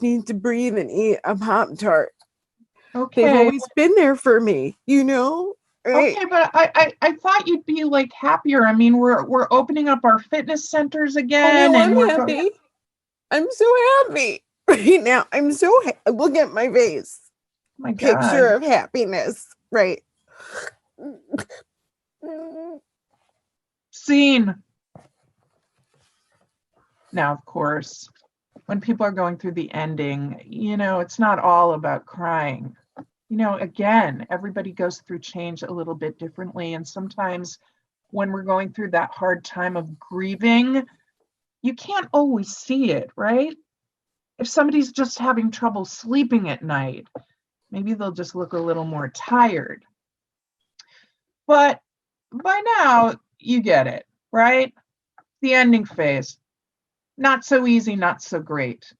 need to breathe and eat a Pop-Tart. Okay. They've always been there for me, right? Okay, but I thought you'd be like happier. I mean, we're opening up our fitness centers again, Oh, and no, I'm happy. I'm so happy right now. I'm so look at my face. My picture God. of happiness, right? Scene. Now, of course, when people are going through the ending, it's not all about crying. Again, everybody goes through change a little bit differently. And sometimes when we're going through that hard time of grieving, you can't always see it, right? If somebody's just having trouble sleeping at night, maybe they'll just look a little more tired. But by now, you get it, right? The ending phase. Not so easy, not so great.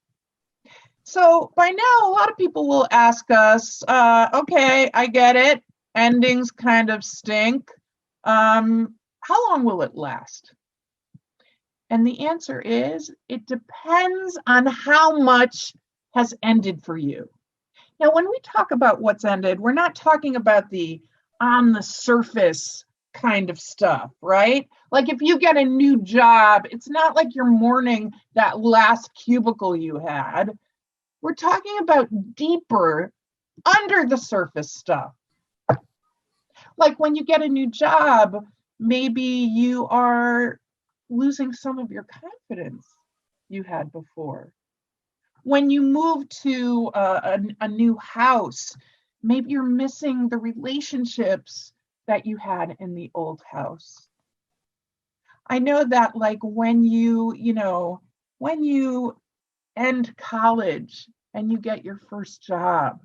So by now, a lot of people will ask us, okay, I get it. Endings kind of stink. How long will it last? And the answer is, it depends on how much has ended for you. Now, when we talk about what's ended, we're not talking about the on the surface kind of stuff, right? Like if you get a new job, it's not like you're mourning that last cubicle you had. We're talking about deeper, under the surface stuff. Like when you get a new job, maybe you are losing some of your confidence you had before. When you move to a new house, maybe you're missing the relationships that you had in the old house. I know that like when you end college and you get your first job,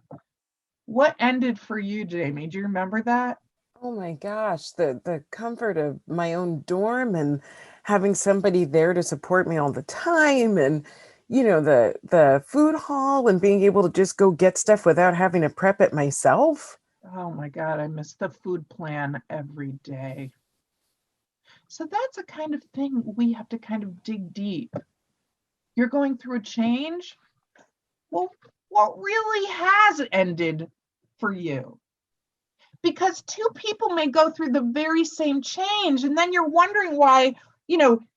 what ended for you, Jamie? Do you remember that? Oh my gosh, the comfort of my own dorm and having somebody there to support me all the time, and the food hall and being able to just go get stuff without having to prep it myself. Oh my God, I miss the food plan every day. So that's a kind of thing we have to kind of dig deep. You're going through a change. Well, what really has ended for you? Because two people may go through the very same change, and then you're wondering why,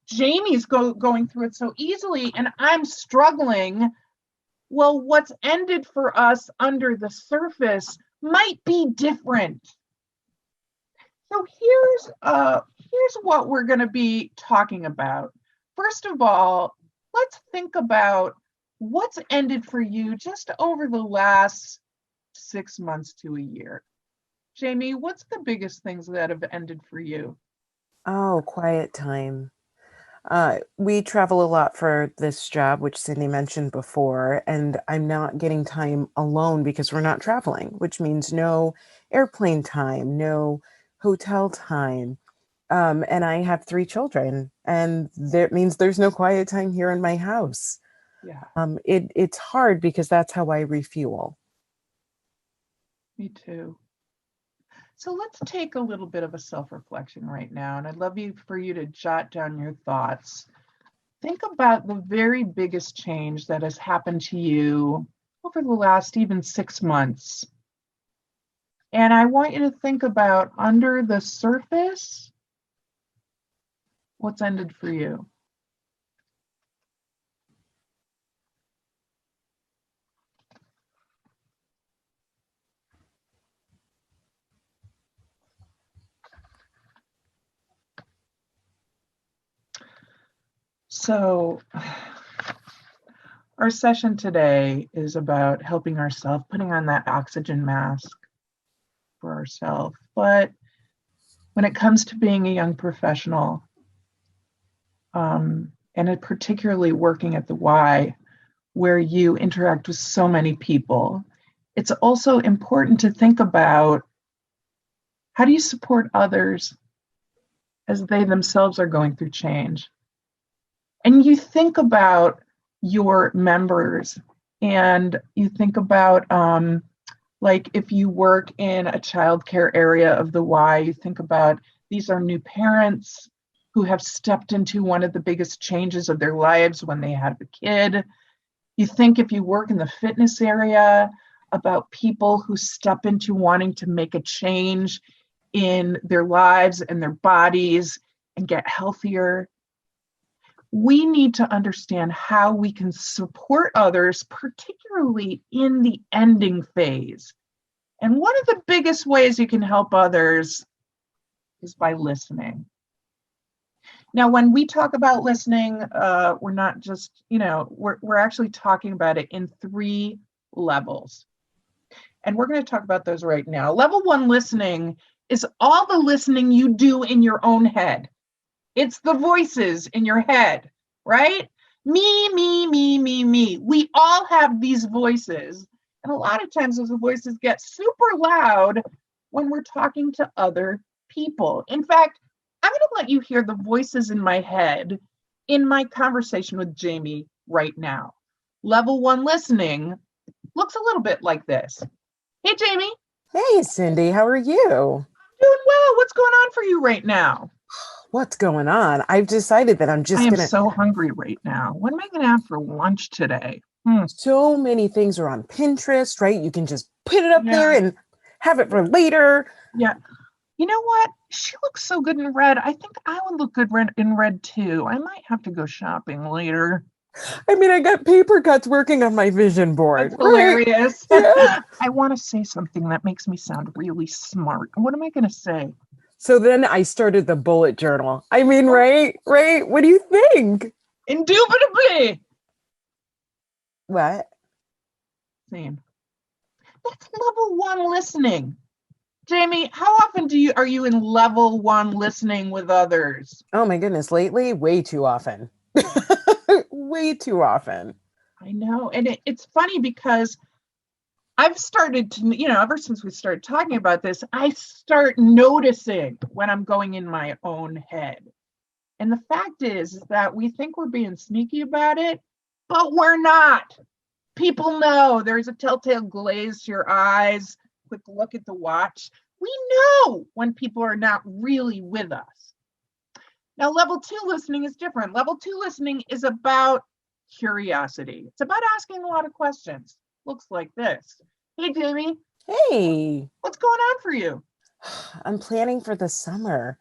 Jamie's going through it so easily and I'm struggling. Well, what's ended for us under the surface might be different. So here's what we're going to be talking about. First of all, let's think about what's ended for you just over the last 6 months to a year. Jamie, what's the biggest things that have ended for you? Oh, quiet time. We travel a lot for this job, which Cindy mentioned before, and I'm not getting time alone because we're not traveling, which means no airplane time, no hotel time. And I have 3 children, and that means there's no quiet time here in my house. Yeah, It's hard because that's how I refuel. me too. So let's take a little bit of a self-reflection right now, and I'd love for you to jot down your thoughts. Think about the very biggest change that has happened to you over the last even 6 months. And I want you to think about under the surface, what's ended for you. So our session today is about helping ourselves, putting on that oxygen mask for ourselves. But when it comes to being a young professional, and particularly working at the Y, where you interact with so many people, it's also important to think about how do you support others as they themselves are going through change. And you think about your members, and you think about like if you work in a childcare area of the Y, you think about these are new parents who have stepped into one of the biggest changes of their lives when they have a kid. You think if you work in the fitness area about people who step into wanting to make a change in their lives and their bodies and get healthier. We need to understand how we can support others, particularly in the ending phase. And one of the biggest ways you can help others is by listening. Now, when we talk about listening, we're not just, we're actually talking about it in 3 levels. And we're going to talk about those right now. Level 1 listening is all the listening you do in your own head. It's the voices in your head, right? Me, me, me, me, me. We all have these voices. And a lot of times those voices get super loud when we're talking to other people. In fact, I'm going to let you hear the voices in my head in my conversation with Jamie right now. Level 1 listening looks a little bit like this. Hey, Jamie. Hey, Cindy, how are you? Doing well. What's going on for you right now? What's going on? I've decided that I'm just I am gonna. so hungry right now. What am I going to have for lunch today? So many things are on Pinterest, right? You can just put it up there and have it for later. Yeah. You know what? She looks so good in red. I think I would look good in red too. I might have to go shopping later. I mean, I got paper cuts working on my vision board. That's hilarious. Yeah. I want to say something that makes me sound really smart. What am I going to say? So then I started the bullet journal. I mean, right? What do you think? Indubitably. What? Same. That's level 1 listening. Jamie, how often are you in level 1 listening with others? Oh my goodness, lately, way too often. Way too often. I know. And it's funny because I've started to, ever since we started talking about this, I start noticing when I'm going in my own head. And the fact is that we think we're being sneaky about it, but we're not. People know. There's a telltale glaze to your eyes. Quick look at the watch. We know when people are not really with us. Now, level 2 listening is different. Level 2 listening is about curiosity. It's about asking a lot of questions. Looks like this. Hey, Jamie. Hey. What's going on for you? I'm planning for the summer.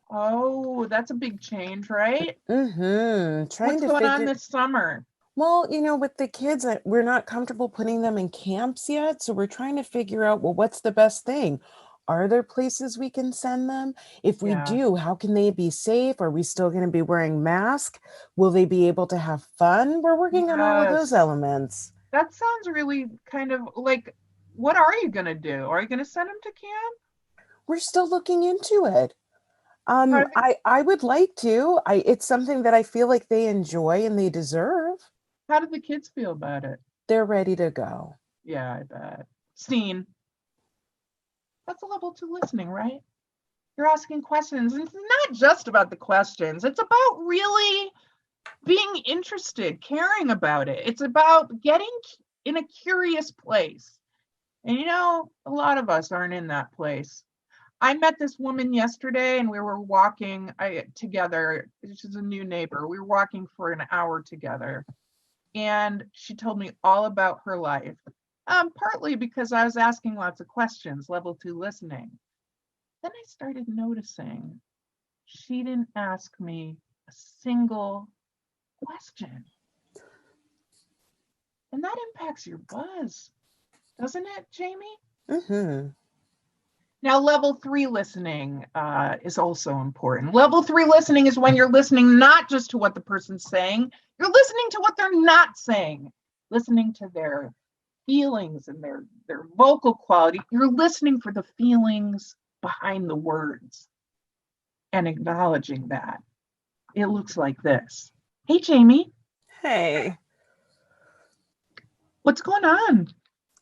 Oh, that's a big change, right? Mm-hmm. What's going on this summer? Well, with the kids, we're not comfortable putting them in camps yet. So we're trying to figure out, well, what's the best thing? Are there places we can send them? If we do, how can they be safe? Are we still going to be wearing masks? Will they be able to have fun? We're working on all of those elements. That sounds really kind of like, what are you going to do? Are you going to send them to camp? We're still looking into it. How do I would like to. It's something that I feel like they enjoy and they deserve. how do the kids feel about it? They're ready to go. Yeah, I bet. Steen, that's a level 2 listening, right? You're asking questions. And it's not just about the questions. It's about really being interested, caring about it. It's about getting in a curious place. And a lot of us aren't in that place. I met this woman yesterday and we were walking together. She's a new neighbor. We were walking for an hour together. And she told me all about her life. Partly because I was asking lots of questions, level 2 listening. Then I started noticing she didn't ask me a single question. And that impacts your buzz, doesn't it, Jamie? Mm-hmm. Now, level 3 listening is also important. Level 3 listening is when you're listening not just to what the person's saying, you're listening to what they're not saying, listening to their feelings and their vocal quality. You're listening for the feelings behind the words and acknowledging that. It looks like this. Hey, Jamie. Hey. What's going on?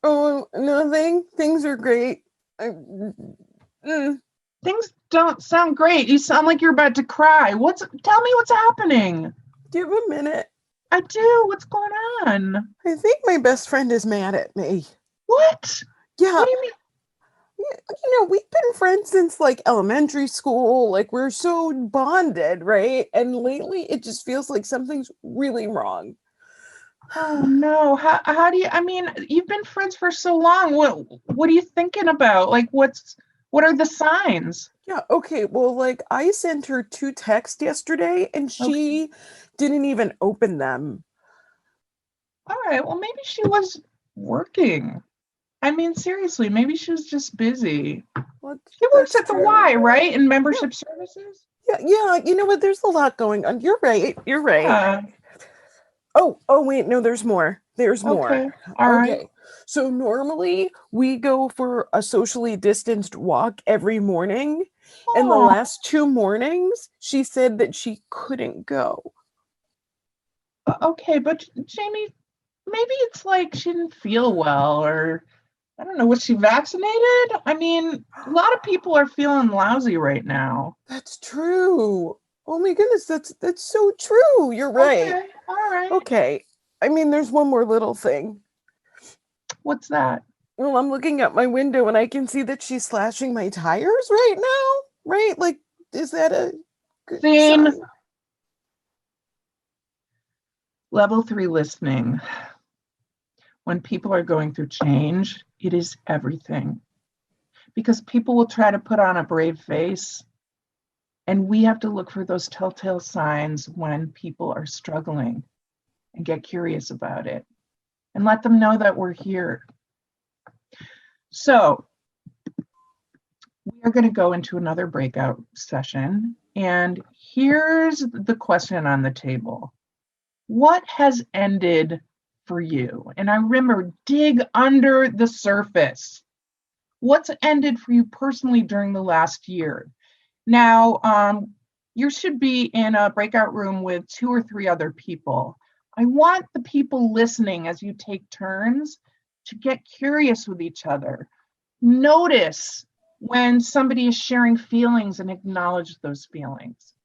Oh, nothing. Things are great. Things don't sound great. You sound like you're about to cry. Tell me what's happening. Do you have a minute? I do. What's going on? I think my best friend is mad at me. What? Yeah. What do you mean? We've been friends since like elementary school. Like we're so bonded, right? And lately it just feels like something's really wrong. Oh no. How do you, you've been friends for so long. What are you thinking about? Like what are the signs? Yeah, okay. Well, like I sent her 2 texts yesterday and she didn't even open them. All right. Well, maybe she was working. Seriously, maybe she was just busy. She works at the Y, right? In membership services? Yeah. You know what? There's a lot going on. You're right. Yeah. Oh, wait. No, there's more. There's more. Okay. All right. So normally we go for a socially distanced walk every morning. And the last 2 mornings, she said that she couldn't go. Okay, but Jamie, maybe it's like she didn't feel well, or I don't know, was she vaccinated? A lot of people are feeling lousy right now. That's true. Oh my goodness, that's so true. You're right. Okay, all right. Okay. There's one more little thing. What's that? Well, I'm looking out my window and I can see that she's slashing my tires right now. Right? Like, is that a good sign? Level 3 listening. When people are going through change, it is everything. Because people will try to put on a brave face, and we have to look for those telltale signs when people are struggling and get curious about it and let them know that we're here. So we are going to go into another breakout session, and here's the question on the table. What has ended for you? And I remember, dig under the surface. What's ended for you personally during the last year? Now, you should be in a breakout room with 2 or 3 other people. I want the people listening as you take turns to get curious with each other. Notice when somebody is sharing feelings and acknowledge those feelings.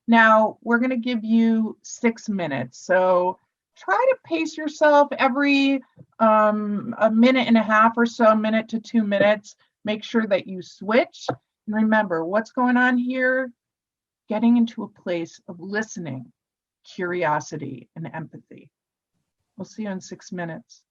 Now, we're going to give you 6 minutes. So try to pace yourself every a minute and a half or so, 1 minute to 2 minutes. Make sure that you switch. And remember, what's going on here? Getting into a place of listening, curiosity, and empathy. We'll see you in 6 minutes.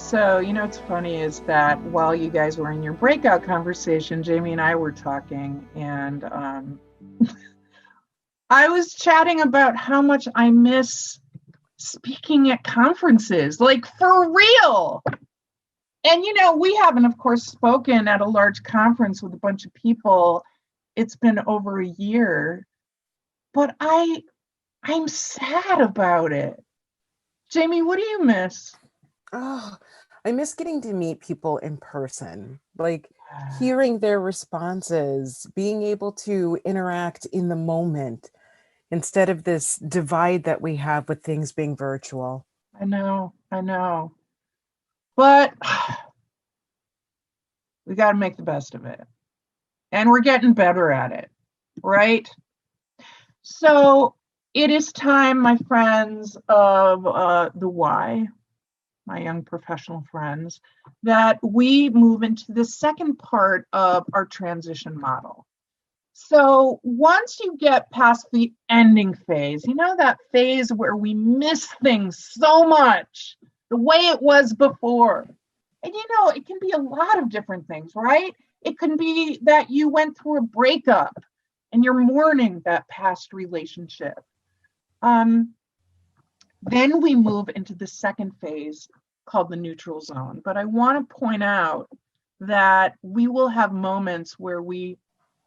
So, what's funny is that while you guys were in your breakout conversation, Jamie and I were talking, and I was chatting about how much I miss speaking at conferences, like for real. And, we haven't, of course, spoken at a large conference with a bunch of people. It's been over a year, but I'm sad about it. Jamie, what do you miss? Oh, I miss getting to meet people in person, like hearing their responses, being able to interact in the moment instead of this divide that we have with things being virtual. I know. But we got to make the best of it. And we're getting better at it, right? So it is time, my friends of the Y, my young professional friends, that we move into the second part of our transition model. So once you get past the ending phase, that phase where we miss things so much, the way it was before. And it can be a lot of different things, right? It can be that you went through a breakup and you're mourning that past relationship. Then we move into the second phase called the neutral zone. But I want to point out that we will have moments where we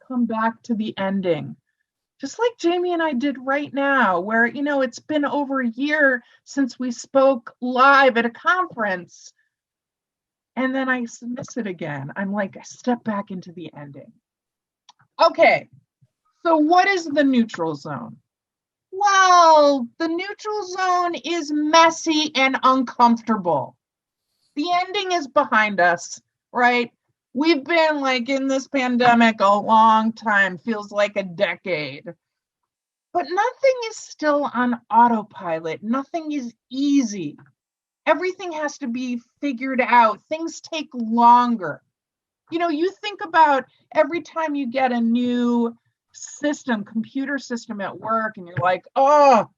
come back to the ending, just like Jamie and I did right now, where, it's been over a year since we spoke live at a conference. And then I miss it again. I'm like, I step back into the ending. Okay, so what is the neutral zone? Well, the neutral zone is messy and uncomfortable. The ending is behind us, right? We've been in this pandemic a long time, feels like a decade. But nothing is still on autopilot. Nothing is easy. Everything has to be figured out. Things take longer. You think about every time you get a new computer system at work, and you're like, oh,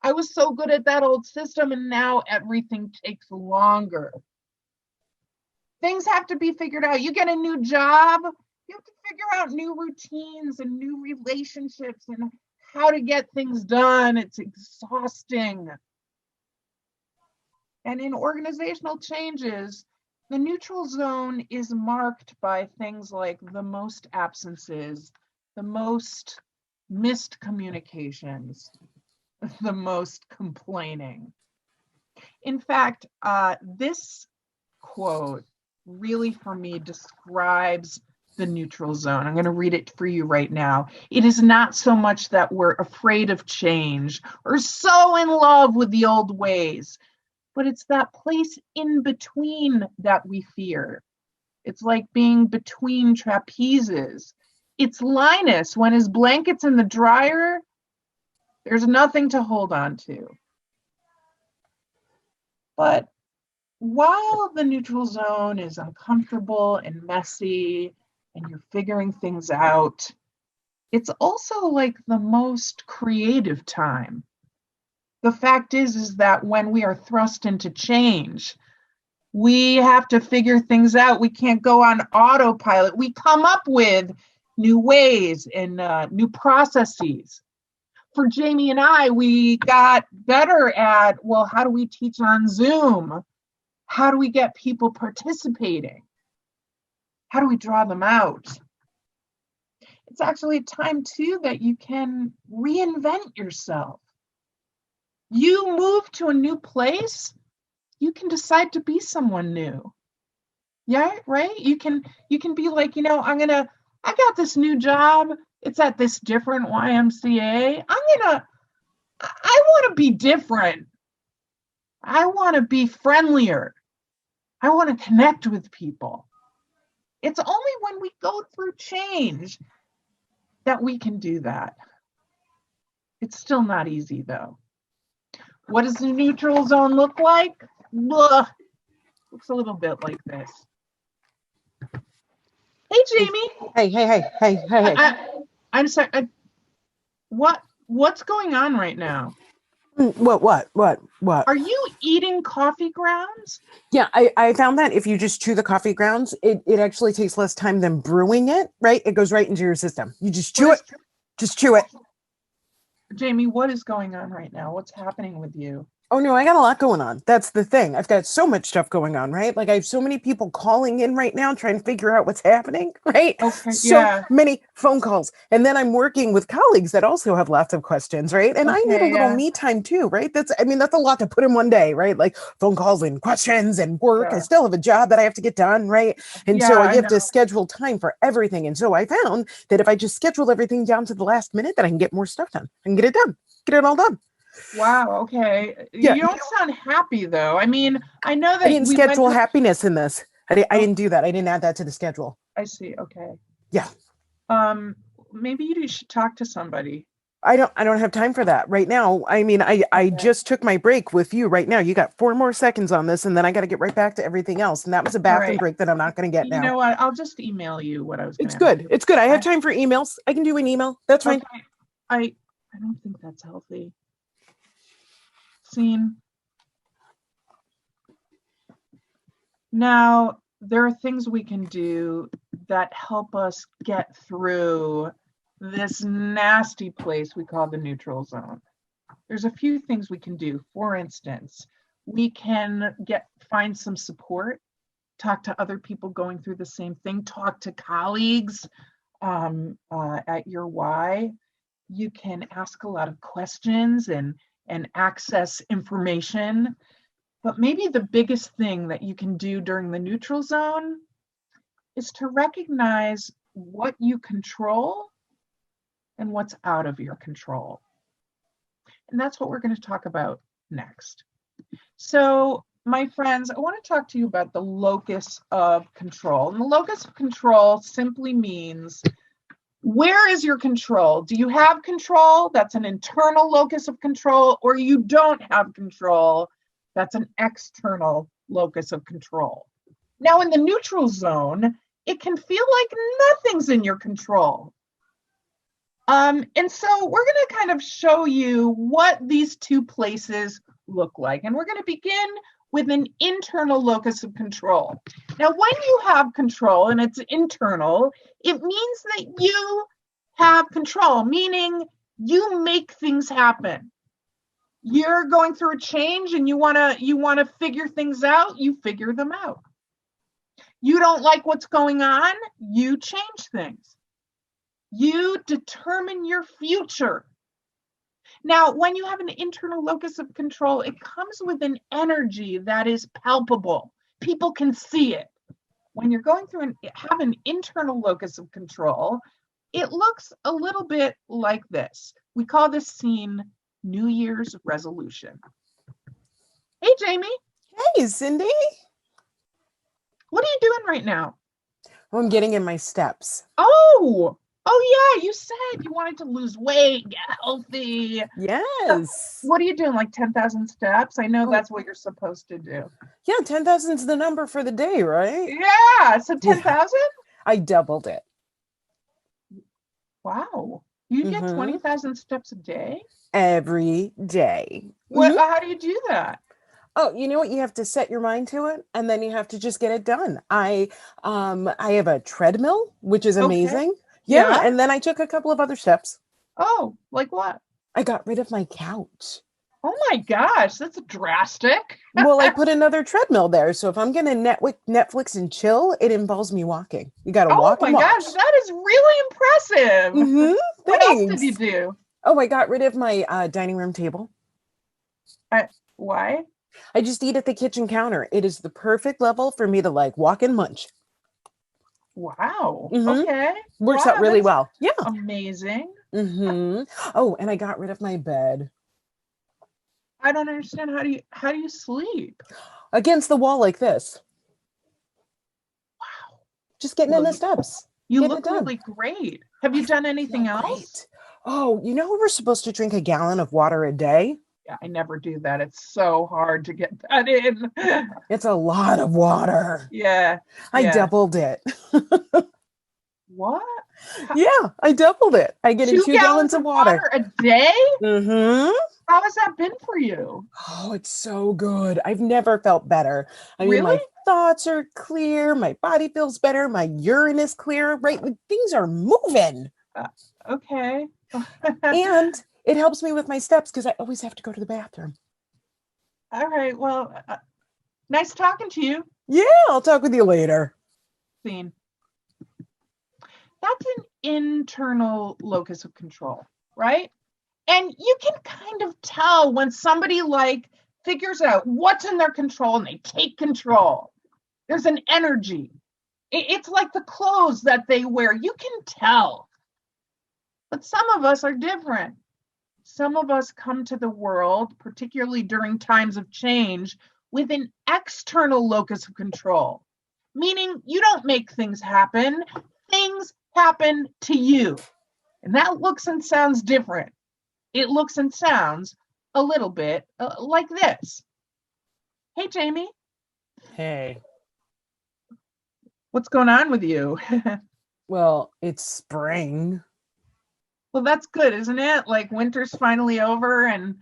I was so good at that old system, and now everything takes longer. Things have to be figured out. You get a new job, you have to figure out new routines and new relationships and how to get things done. It's exhausting. And in organizational changes, the neutral zone is marked by things like the most absences, the most missed communications, the most complaining. In fact, this quote really, for me, describes the neutral zone. I'm going to read it for you right now. It is not so much that we're afraid of change or so in love with the old ways, but it's that place in between that we fear. It's like being between trapezes. It's Linus when his blanket's in the dryer. There's nothing to hold on to. But while the neutral zone is uncomfortable and messy and you're figuring things out, it's also like the most creative time. The fact is that when we are thrust into change, we have to figure things out. We can't go on autopilot. We come up with new ways and new processes. For Jamie and I, we got better at, well, how do we teach on Zoom? How do we get people participating? How do we draw them out? It's actually a time too that you can reinvent yourself. You move to a new place, you can decide to be someone new. Yeah, right? You can be like, I got this new job. It's at this different YMCA. I want to be different. I want to be friendlier. I want to connect with people. It's only when we go through change that we can do that. It's still not easy though. What does the neutral zone look like? Blah. Looks a little bit like this. Hey, Jamie. Hey. I'm sorry. What's going on right now? What? Are you eating coffee grounds? Yeah, I found that if you just chew the coffee grounds, it actually takes less time than brewing it, right? It goes right into your system. You just chew it, just chew it. Jamie, what is going on right now? What's happening with you? Oh no, I got a lot going on. That's the thing. I've got so much stuff going on, right? Like I have so many people calling in right now trying to figure out what's happening, right? Okay, So yeah. many phone calls. And then I'm working with colleagues that also have lots of questions, right? And I need a little me time too, right? That's a lot to put in one day, right? Like phone calls and questions and work. I still have a job that I have to get done, right? And so I have to schedule time for everything. And so I found that if I just schedule everything down to the last minute, that I can get more stuff done. I can get it done. Get it all done. Wow. Okay. Yeah. You don't sound happy though. I mean, I know that I didn't schedule happiness in this. I didn't do that. I didn't add that to the schedule. I see. Okay. Yeah. Maybe you should talk to somebody. I don't have time for that right now. I mean, I just took my break with you right now. You got 4 more seconds on this, and then I got to get right back to everything else. And that was a bathroom break that I'm not going to get now. You know what? I'll just email you what I was. It's good. It's good. I have time for emails. I can do an email. That's fine. Okay. I don't think that's healthy. Scene. Now, there are things we can do that help us get through this nasty place we call the neutral zone. There's a few things we can do. For instance, we can find some support, talk to other people going through the same thing, talk to colleagues at your Y. You can ask a lot of questions and access information. But maybe the biggest thing that you can do during the neutral zone is to recognize what you control and what's out of your control. And that's what we're going to talk about next. So, my friends, I want to talk to you about the locus of control. And the locus of control simply means, where is your control? Do you have control? That's an internal locus of control, or you don't have control. That's an external locus of control. Now, in the neutral zone, it can feel like nothing's in your control. And so we're going to kind of show you what these two places look like. And we're going to begin with an internal locus of control. Now, when you have control and it's internal, it means that you have control, meaning you make things happen. You're going through a change and you want to figure things out, you figure them out. You don't like what's going on, you change things. You determine your future. Now, when you have an internal locus of control, it comes with an energy that is palpable. People can see it. When you're going through and have an internal locus of control, it looks a little bit like this. We call this scene New Year's resolution. Hey, Jamie. Hey, Cindy. What are you doing right now? Well, I'm getting in my steps. Oh, yeah. You said you wanted to lose weight, get healthy. Yes. What are you doing? Like 10,000 steps? I know that's what you're supposed to do. Yeah, 10,000 is the number for the day, right? Yeah. So 10,000? Yeah. I doubled it. Wow. You get 20,000 steps a day? Every day. How do you do that? Oh, you know what? You have to set your mind to it, and then you have to just get it done. I have a treadmill, which is amazing. Okay. Yeah, and then I took a couple of other steps. Oh, like what? I got rid of my couch. Oh my gosh, that's drastic. Well, I put another treadmill there, so if I'm going to Netflix and chill, it involves me walking. You got to walk and watch. Oh my gosh, that is really impressive. What else did you do? Oh, I got rid of my dining room table. Why? I just eat at the kitchen counter. It is the perfect level for me to walk and munch. Wow. Okay. Works out really well. Yeah. Amazing. Oh, and I got rid of my bed. I don't understand. How do you sleep? Against the wall like this. Wow. Just getting in the steps. You look really great. Have you done anything else? Oh, you know we're supposed to drink a gallon of water a day? Yeah, I never do that. It's so hard to get that in. It's a lot of water. Yeah. I doubled it. What? Yeah, I doubled it. I get in 2 gallons of water. A day? Mm-hmm. How has that been for you? Oh, it's so good. I've never felt better. I mean, Really? my thoughts are clear. My body feels better. My urine is clear, right? Like, things are moving. Okay. And it helps me with my steps because I always have to go to the bathroom. All right. Well, nice talking to you. Yeah, I'll talk with you later. Scene. That's an internal locus of control, right? And you can kind of tell when somebody like figures out what's in their control and they take control. There's an energy. It's like the clothes that they wear. You can tell. But some of us are different. Some of us come to the world, particularly during times of change, with an external locus of control, meaning you don't make things happen. Things happen to you. And that looks and sounds different. It looks and sounds a little bit like this. Hey, Jamie. Hey. What's going on with you? Well, it's spring. Well, that's good, isn't it? Like winter's finally over and...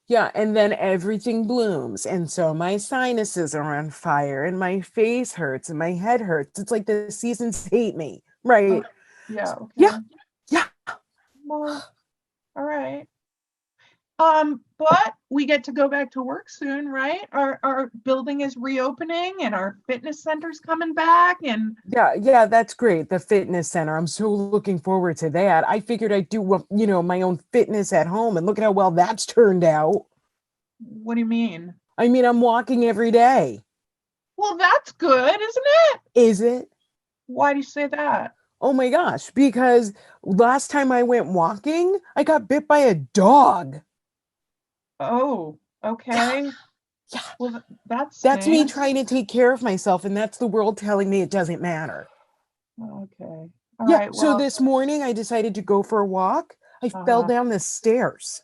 Yeah, and then everything blooms. And so my sinuses are on fire and my face hurts and my head hurts. It's like the seasons hate me, right? Yeah. Okay. Yeah. Well, all right. But we get to go back to work soon, right? Our building is reopening and our fitness center's coming back and... Yeah, that's great. The fitness center. I'm so looking forward to that. I figured I'd do, my own fitness at home, and look at how well that's turned out. What do you mean? I mean, I'm walking every day. Well, that's good, isn't it? Is it? Why do you say that? Oh my gosh, because last time I went walking, I got bit by a dog. Oh, okay. Yeah. Well, that's me trying to take care of myself, and that's the world telling me it doesn't matter. Okay. All right. So this morning I decided to go for a walk. I fell down the stairs.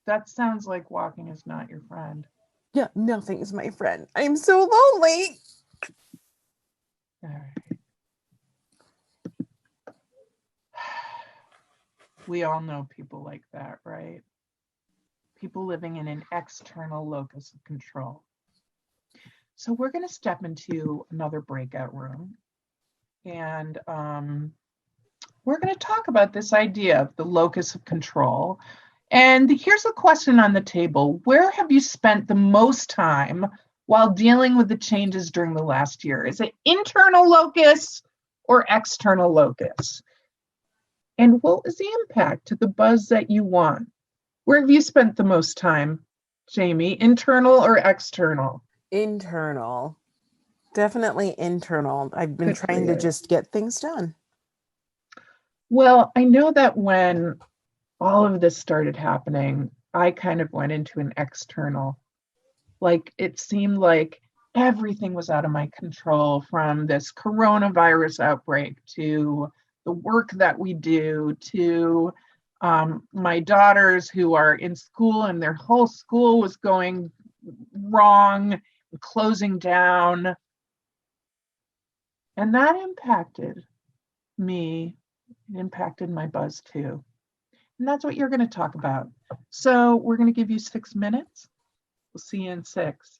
That sounds like walking is not your friend. Yeah, nothing is my friend. I'm so lonely. All right. We all know people like that, right? People living in an external locus of control. So we're going to step into another breakout room, and we're going to talk about this idea of the locus of control. And here's the question on the table. Where have you spent the most time while dealing with the changes during the last year? Is it internal locus or external locus? And what was the impact to the buzz that you want? Where have you spent the most time, Jamie? Internal or external? Internal. Definitely internal. I've been trying to just get things done. Well, I know that when all of this started happening, I kind of went into an external. Like it seemed like everything was out of my control, from this coronavirus outbreak to the work that we do to my daughters who are in school and their whole school was going wrong, closing down. And that impacted me. It impacted my buzz too. And that's what you're going to talk about. So we're going to give you 6 minutes. We'll see you in 6.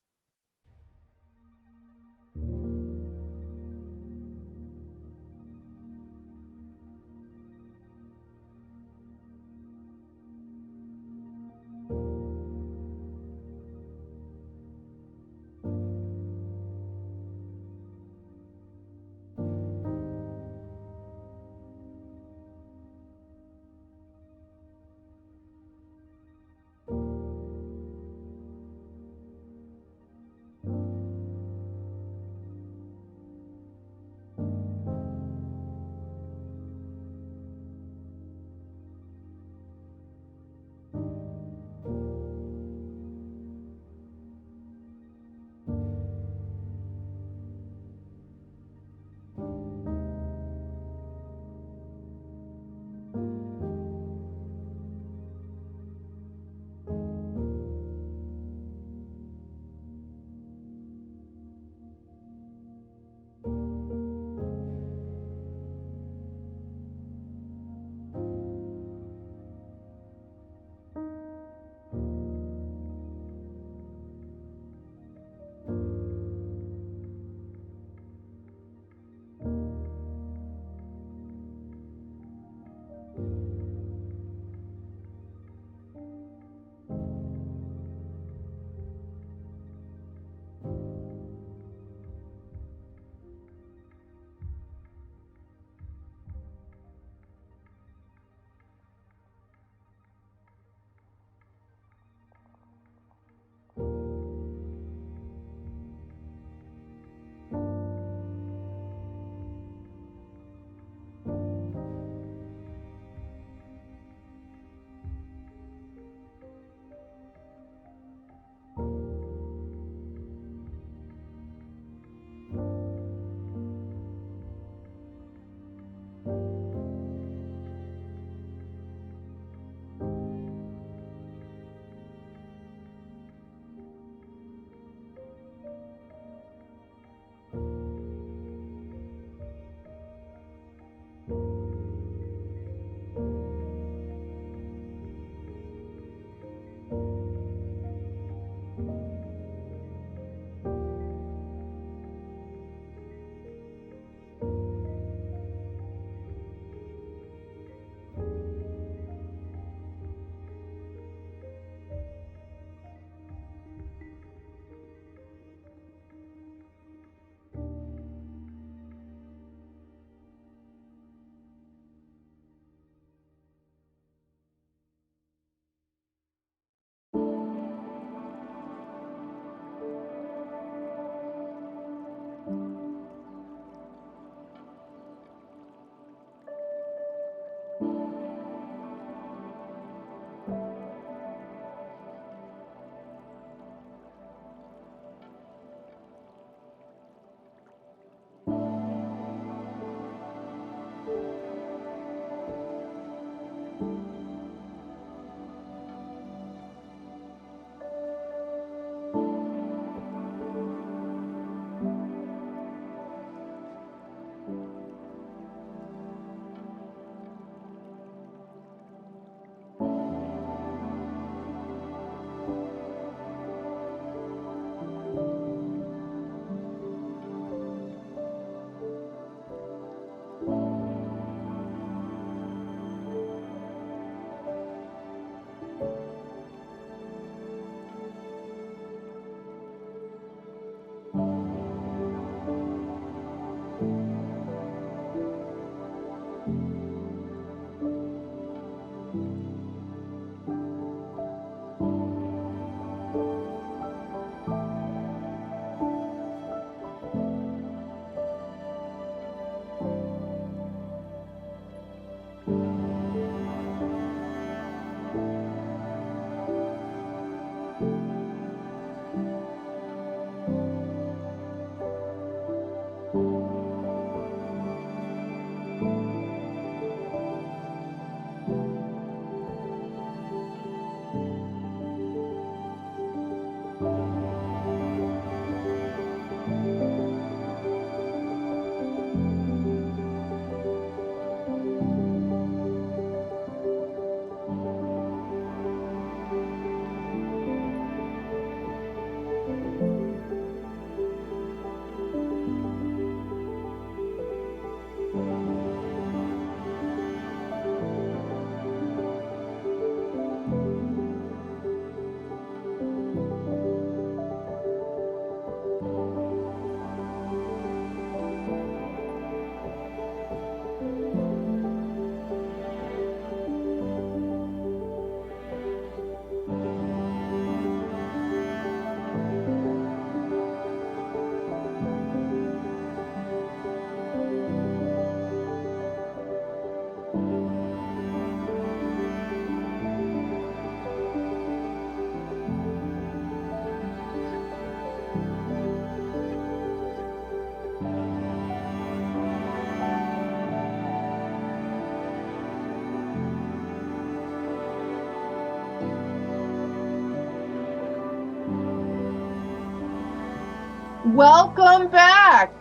Welcome back.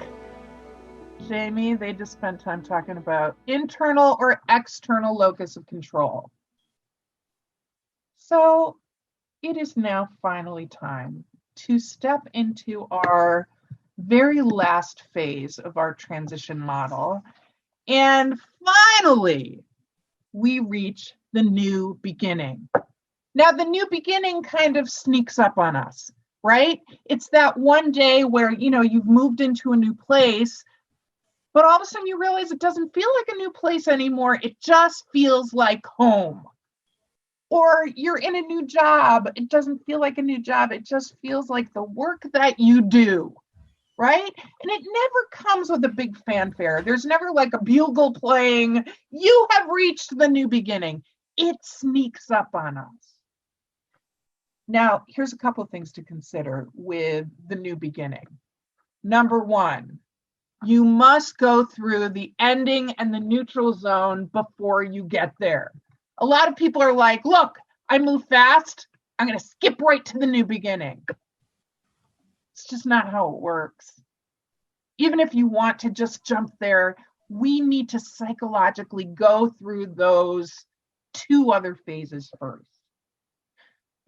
Jamie, they just spent time talking about internal or external locus of control. So it is now finally time to step into our very last phase of our transition model. And finally, we reach the new beginning. Now, the new beginning kind of sneaks up on us, right? It's that one day where, you've moved into a new place, but all of a sudden you realize it doesn't feel like a new place anymore. It just feels like home. Or you're in a new job. It doesn't feel like a new job. It just feels like the work that you do, right? And it never comes with a big fanfare. There's never like a bugle playing. You have reached the new beginning. It sneaks up on us. Now, here's a couple of things to consider with the new beginning. Number one, you must go through the ending and the neutral zone before you get there. A lot of people are like, look, I move fast. I'm going to skip right to the new beginning. It's just not how it works. Even if you want to just jump there, we need to psychologically go through those two other phases first.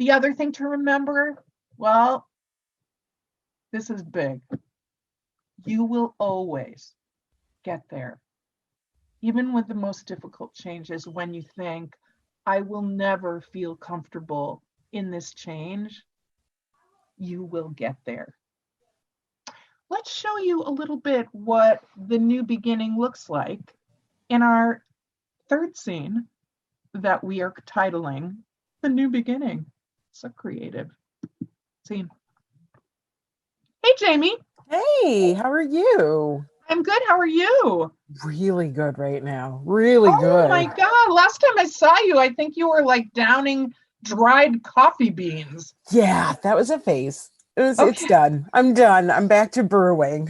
The other thing to remember, well, this is big. You will always get there. Even with the most difficult changes, when you think, I will never feel comfortable in this change, you will get there. Let's show you a little bit what the new beginning looks like in our third scene that we are titling The New Beginning. So creative scene. Hey, Jamie. Hey, how are you? I'm good. How are you? Really good right now. Really good. Oh my God. Last time I saw you, I think you were like downing dried coffee beans. Yeah, that was a phase. It's done. I'm done. I'm back to brewing.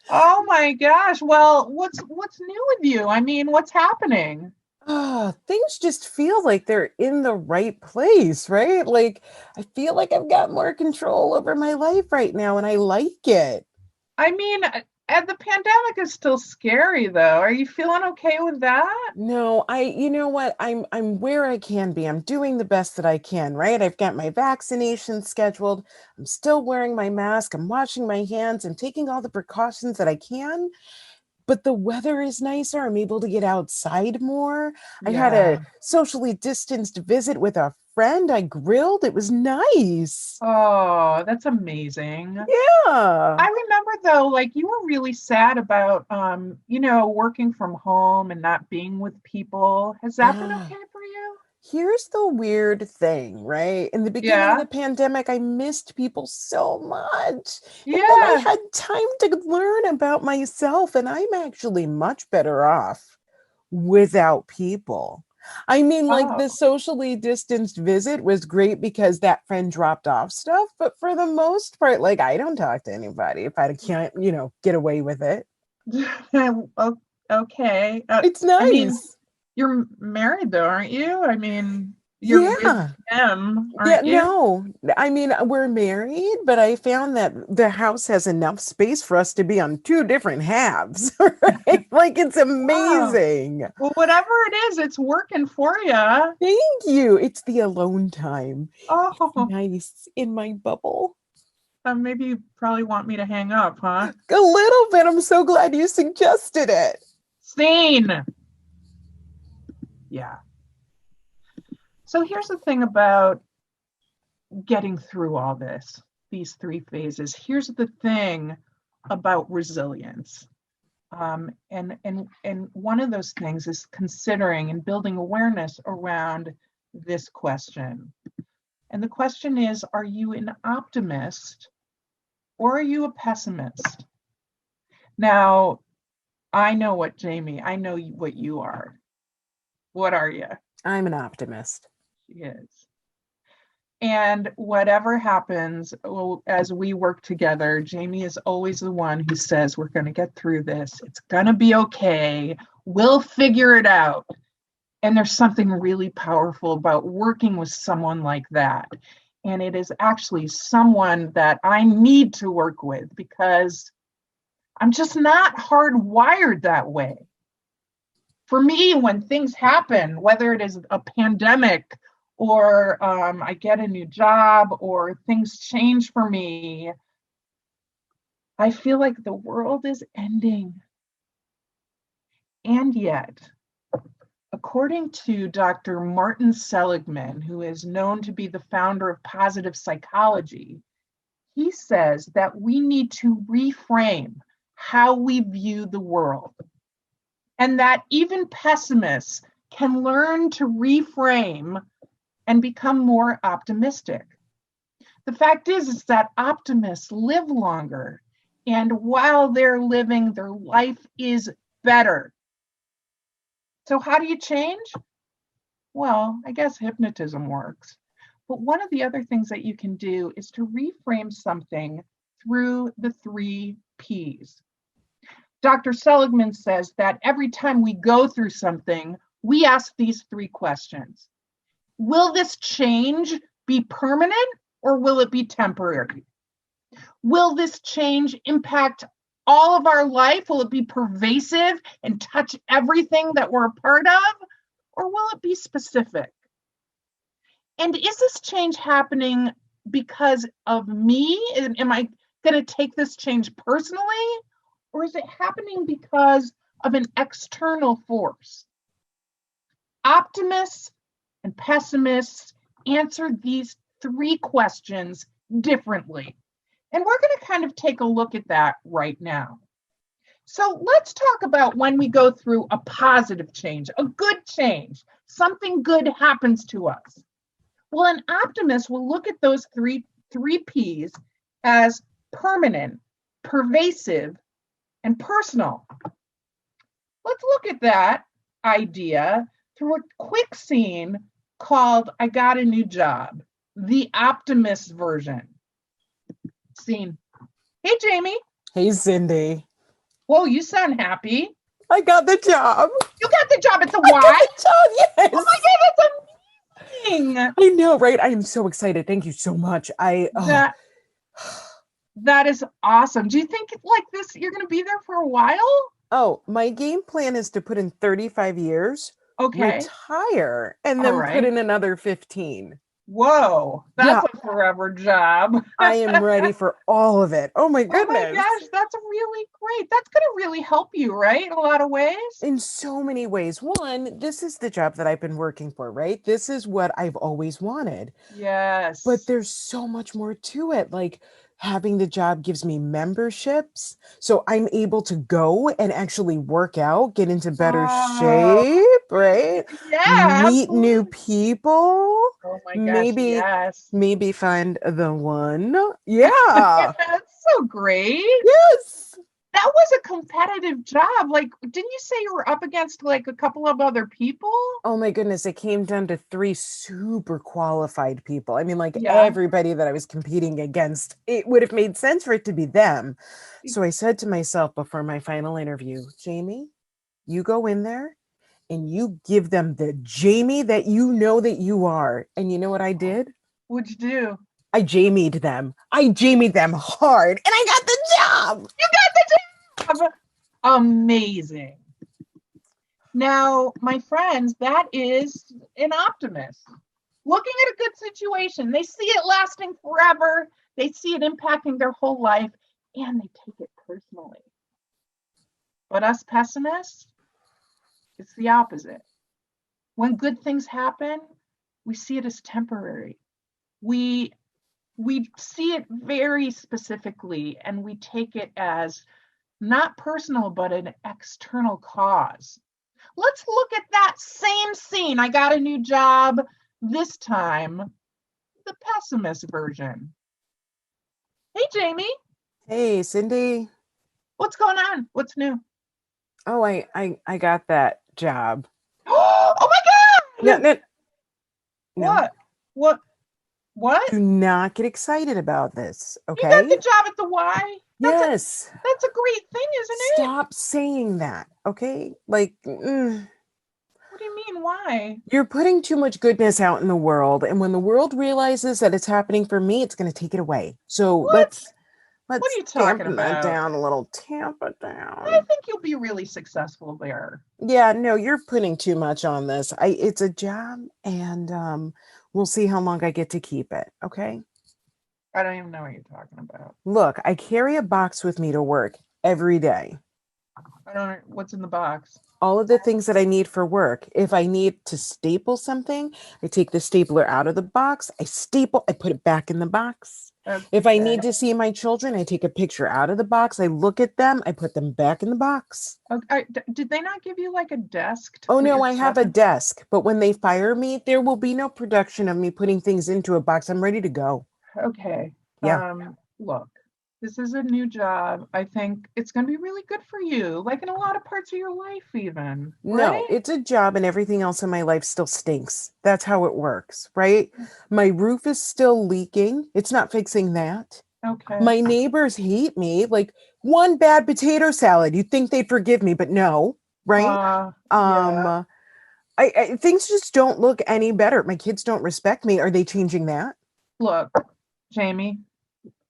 Oh my gosh. Well, what's new with you? I mean, what's happening? Things just feel like they're in the right place, right? Like I feel like I've got more control over my life right now and I like it. I mean, the pandemic is still scary though. Are you feeling okay with that? No, you know what? I'm where I can be. I'm doing the best that I can, right? I've got my vaccination scheduled. I'm still wearing my mask. I'm washing my hands. I'm taking all the precautions that I can. But the weather is nicer. I'm able to get outside more. I had a socially distanced visit with a friend. I grilled. It was nice. Oh, that's amazing. Yeah. I remember though, like you were really sad about, working from home and not being with people. Has that been okay for you? Here's the weird thing, right? In the beginning of the pandemic, I missed people so much. Yeah. And then I had time to learn about myself, and I'm actually much better off without people. I mean, like the socially distanced visit was great because that friend dropped off stuff, but for the most part, like I don't talk to anybody if I can't, get away with it. Okay. It's nice. I mean, you're married though, aren't you? I mean, you're with them, aren't you? No. I mean, we're married, but I found that the house has enough space for us to be on two different halves, right? Like it's amazing. Wow. Well, whatever it is, it's working for you. Thank you. It's the alone time. Oh, it's nice in my bubble. Maybe you probably want me to hang up, huh? A little bit. I'm so glad you suggested it. Scene. Yeah. So here's the thing about getting through all this, these three phases. Here's the thing about resilience. And one of those things is considering and building awareness around this question. And the question is, are you an optimist or are you a pessimist? Now, I know what what you are. What are you? I'm an optimist. She is. And whatever happens, as we work together, Jamie is always the one who says, we're going to get through this. It's going to be okay. We'll figure it out. And there's something really powerful about working with someone like that. And it is actually someone that I need to work with because I'm just not hardwired that way. For me, when things happen, whether it is a pandemic or I get a new job or things change for me, I feel like the world is ending. And yet, according to Dr. Martin Seligman, who is known to be the founder of positive psychology, he says that we need to reframe how we view the world, and that even pessimists can learn to reframe and become more optimistic. The fact is that optimists live longer, and while they're living, their life is better. So how do you change? Well, I guess hypnotism works. But one of the other things that you can do is to reframe something through the 3 Ps. Dr. Seligman says that every time we go through something, we ask these 3 questions. Will this change be permanent or will it be temporary? Will this change impact all of our life? Will it be pervasive and touch everything that we're a part of? Or will it be specific? And is this change happening because of me? Am I going to take this change personally? Or is it happening because of an external force? Optimists and pessimists answer these 3 questions differently. And we're going to kind of take a look at that right now. So let's talk about when we go through a positive change, a good change, something good happens to us. Well, an optimist will look at those three Ps as permanent, pervasive, and personal. Let's look at that idea through a quick scene called I Got a New Job, the optimist version. Scene. Hey, Jamie. Hey, Cindy. Whoa, you sound happy. I got the job. You got the job at the I Y? got the job, yes. Oh my God, that's amazing. I know, right? I am so excited. Thank you so much. That is awesome. Do you think like this, you're going to be there for a while? Oh, my game plan is to put in 35 years, okay, retire, and then put in another 15. Whoa, that's a forever job. I am ready for all of it. Oh my goodness. Oh my gosh, that's really great. That's going to really help you, right? In a lot of ways? In so many ways. One, this is the job that I've been working for, right? This is what I've always wanted. Yes. But there's so much more to it. Like having the job gives me memberships. So I'm able to go and actually work out, get into better shape, right? Yeah. Meet new people. Oh my gosh, maybe find the one. Yeah. That's so great. Yes. That was a competitive job. Like, didn't you say you were up against like a couple of other people? Oh my goodness. It came down to 3 super qualified people. I mean, like everybody that I was competing against, it would have made sense for it to be them. So I said to myself before my final interview, Jamie, you go in there and you give them the Jamie that you know that you are. And you know what I did? What'd you do? I Jamied them. I Jamied them hard and I got the job. You got the job. Amazing. Now, my friends, that is an optimist. Looking at a good situation, they see it lasting forever. They see it impacting their whole life and they take it personally. But us pessimists, it's the opposite. When good things happen, we see it as temporary. We see it very specifically and we take it as not personal, but an external cause. Let's look at that same scene. I got a new job, this time, the pessimist version. Hey, Jamie. Hey, Cindy. What's going on? What's new? Oh, I got that job. Oh my God! No. What? Do not get excited about this, okay? You got the job at the Y? Yes. That's a great thing, isn't it? Stop saying that, okay? Like, What What do you mean? Why? You're putting too much goodness out in the world, and when the world realizes that it's happening for me, it's going to take it away. So let's What are you talking dampen that about? down a little. Tamp it down. I think you'll be really successful there. Yeah, no, you're putting too much on this. It's a job, and we'll see how long I get to keep it. Okay. I don't even know what you're talking about. Look, I carry a box with me to work every day. I don't know what's in the box. All of the things that I need for work. If I need to staple something, I take the stapler out of the box, I put it back in the box. Okay. If I need to see my children, I take a picture out of the box, I look at them, I put them back in the box. Okay. Did they not give you like a desk? Oh no, I have a desk, but when they fire me, there will be no production of me putting things into a box. I'm ready to go. Okay. Yeah. Look, this is a new job. I think it's going to be really good for you, like in a lot of parts of your life, even. No, right? it's a job and everything else in my life still stinks. That's how it works, right? My roof is still leaking. It's not fixing that. Okay. My neighbors hate me. Like one bad potato salad, you'd think they'd forgive me, but no, right? Yeah. I things just don't look any better. My kids don't respect me. Are they changing that? Look, Jamie,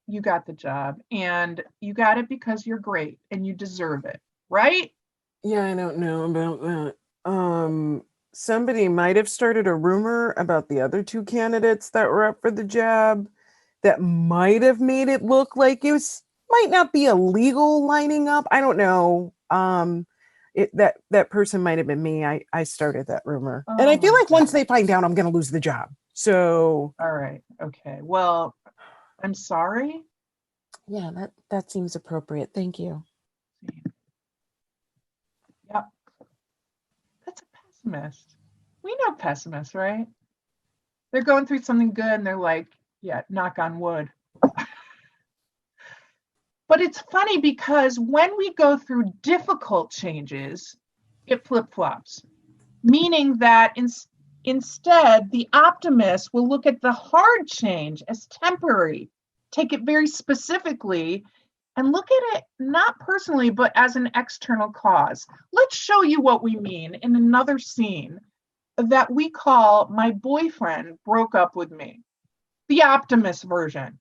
you got the job, and you got it because you're great and you deserve it, right? Yeah, I don't know about that. Somebody might have started a rumor about the other two candidates that were up for the job that might have made it look like might not be a legal lining up. I don't know. That person might have been me. I started that rumor. And I feel like once they find out, I'm going to lose the job. So. All right. Okay. Well, I'm sorry. Yeah, that seems appropriate. Thank you. Yep. That's a pessimist. We know pessimists, right? They're going through something good and they're like, yeah, knock on wood. But it's funny because when we go through difficult changes, it flip-flops, meaning that instead, the optimist will look at the hard change as temporary, take it very specifically, and look at it not personally, but as an external cause. Let's show you what we mean in another scene that we call My Boyfriend Broke Up With Me, the optimist version.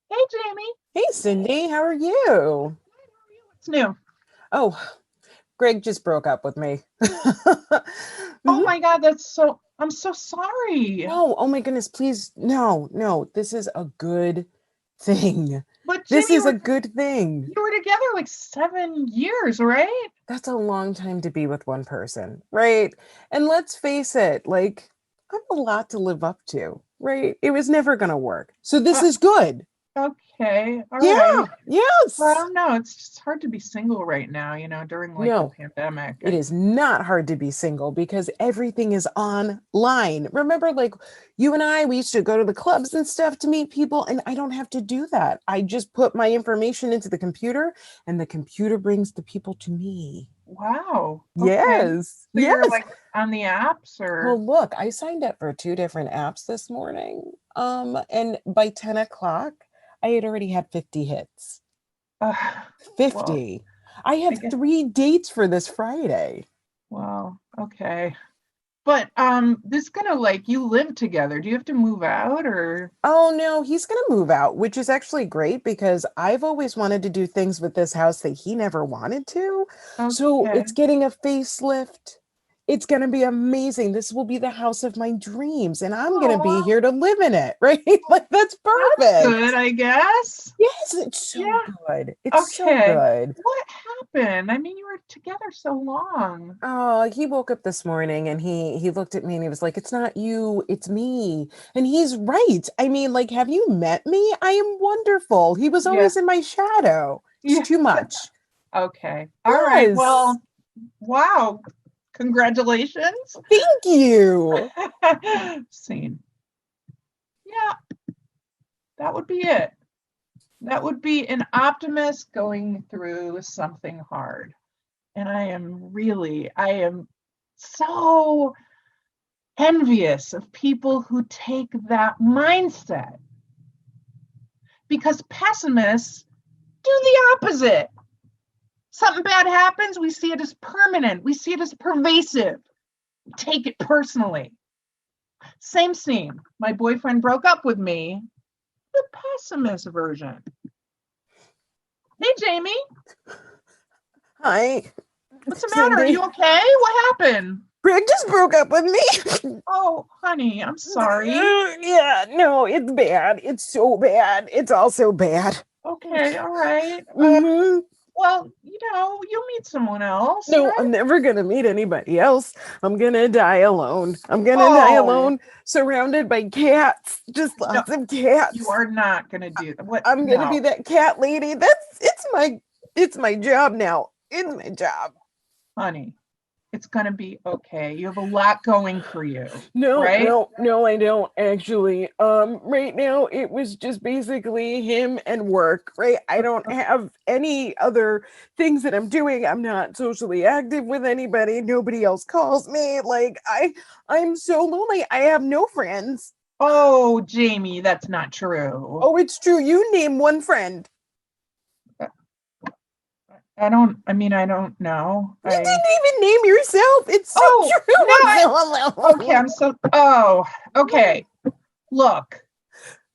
Hey, Jamie. Hey, Cindy. How are you? What's new? Oh, Greg just broke up with me. Oh my God, I'm so sorry. No, oh my goodness, please. No, this is a good thing. But this is a good thing. You were together like 7 years, right? That's a long time to be with one person, right? And let's face it, like, I have a lot to live up to, right? It was never going to work. So this is good. Okay. All yeah. right. Yes. Well, I don't know. It's just hard to be single right now, during the pandemic. It is not hard to be single because everything is online. Remember, like you and I, we used to go to the clubs and stuff to meet people, and I don't have to do that. I just put my information into the computer and the computer brings the people to me. Wow. Okay. Yes. So yes. You're like on the apps or? Well, look, I signed up for 2 different apps this morning. And by 10 o'clock, I had already had 50 hits. 50. Well, I have 3 dates for this Friday. Wow. Okay. But this is gonna you live together. Do you have to move out or? Oh no, he's gonna move out, which is actually great because I've always wanted to do things with this house that he never wanted to. Okay. So it's getting a facelift. It's going to be amazing. This will be the house of my dreams, and I'm going to be here to live in it, right? Like, that's perfect. That's good, I guess. Yes, it's so good. It's so good. What happened? I mean, you were together so long. Oh, he woke up this morning, and he looked at me, and he was like, it's not you, it's me. And he's right. I mean, like, have you met me? I am wonderful. He was always in my shadow. It's too much. Okay. All right. Well, wow. Congratulations. Thank you. Scene. Yeah, that would be it. That would be an optimist going through something hard. And I am so envious of people who take that mindset. Because pessimists do the opposite. Something bad happens, we see it as permanent. We see it as pervasive. Take it personally. Same scene. My boyfriend broke up with me. The pessimist version. Hey, Jamie. Hi. What's the matter? Are you okay? What happened? Greg just broke up with me. Oh, honey, I'm sorry. Yeah, no, it's bad. It's so bad. It's all so bad. Okay, all right. Mhm. Well, you'll meet someone else. No, right? I'm never gonna meet anybody else. I'm gonna die alone. I'm gonna die alone, surrounded by cats. Just lots of cats. You are not gonna do that. What? I'm gonna be that cat lady. It's my job now. It's my job. Honey, it's gonna be okay. You have a lot going for you. No, right? no, I don't actually. Right now it was just basically him and work, right? I don't have any other things that I'm doing. I'm not socially active with anybody. Nobody else calls me. Like I'm so lonely. I have no friends. Oh, Jamie, that's not true. Oh, it's true. You name one friend. I don't know. You didn't even name yourself. It's so true. Okay. Look,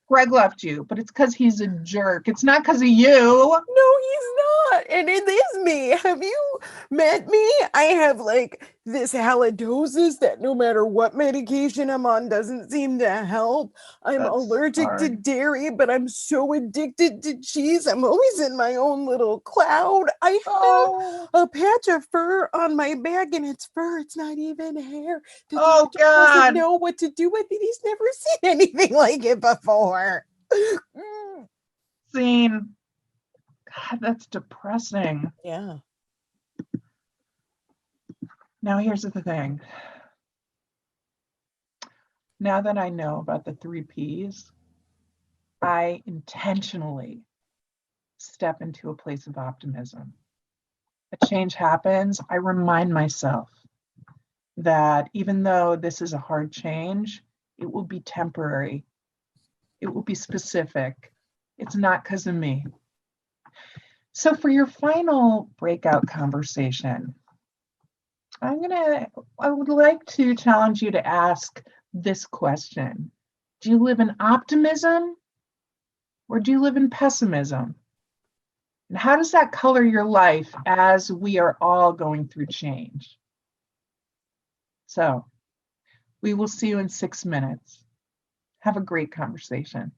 Greg left you, but it's because he's a jerk. It's not because of you. No, he's not. And it is me. Have you met me? I have like this halitosis that no matter what medication I'm on doesn't seem to help. I'm allergic to dairy, but I'm so addicted to cheese. I'm always in my own little cloud. I have a patch of fur on my back, and it's fur. It's not even hair. The doctor doesn't know what to do with it. He's never seen anything like it before. Scene. God, that's depressing. Yeah. Now here's the thing. Now that I know about the 3 Ps, I intentionally step into a place of optimism. A change happens, I remind myself that even though this is a hard change, it will be temporary. It will be specific. It's not because of me. So for your final breakout conversation, I would like to challenge you to ask this question. Do you live in optimism or do you live in pessimism? And how does that color your life as we are all going through change? So we will see you in 6 minutes. Have a great conversation.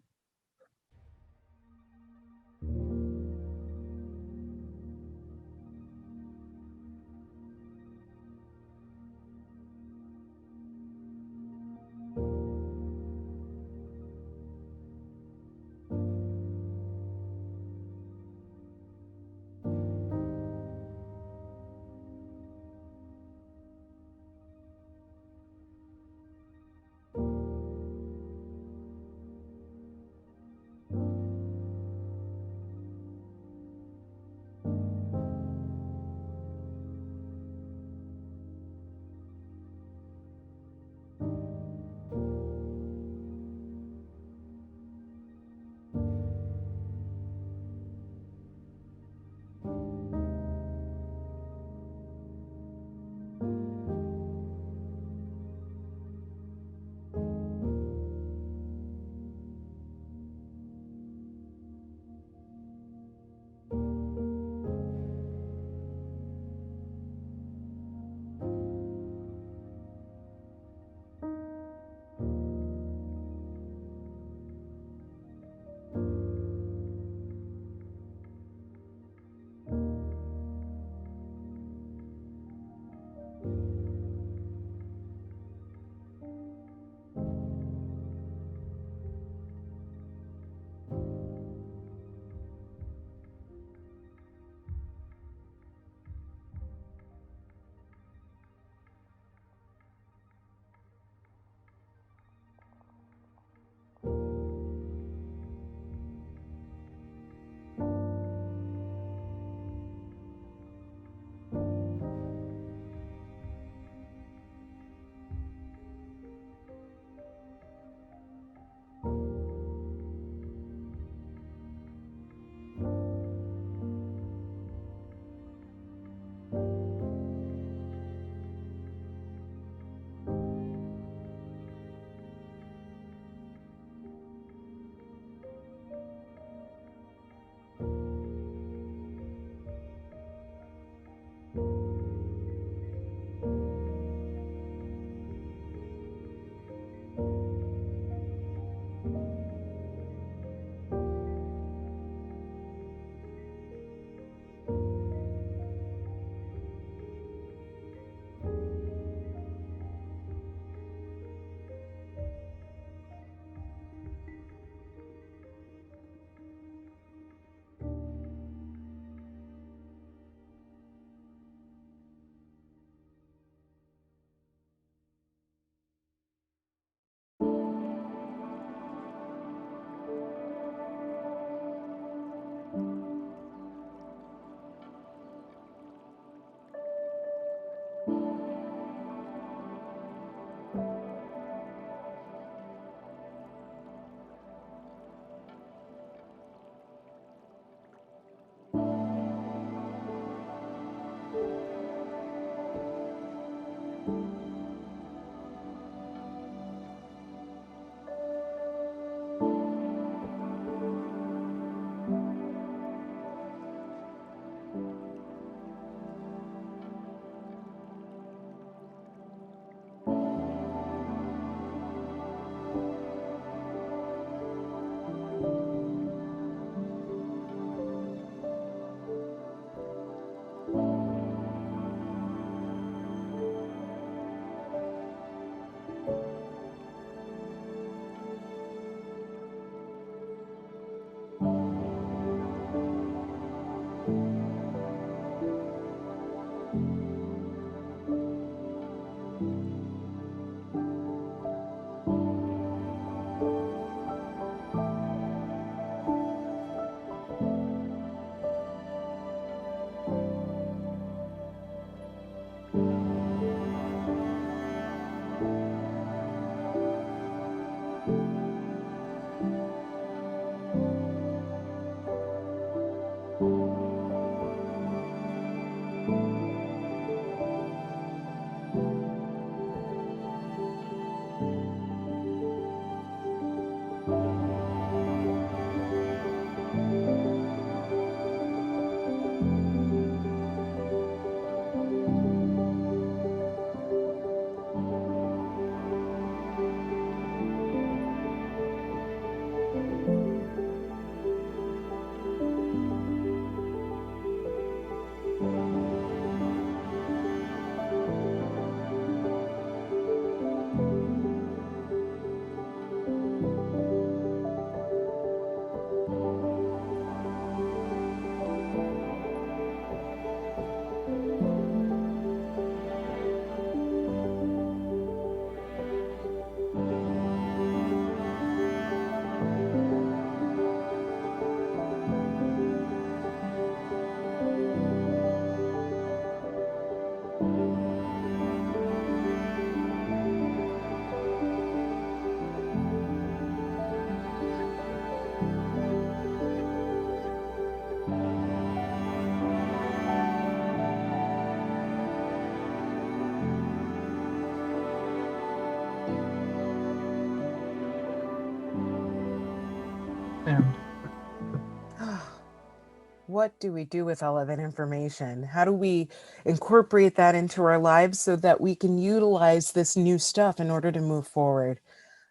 What do we do with all of that information? How do we incorporate that into our lives so that we can utilize this new stuff in order to move forward?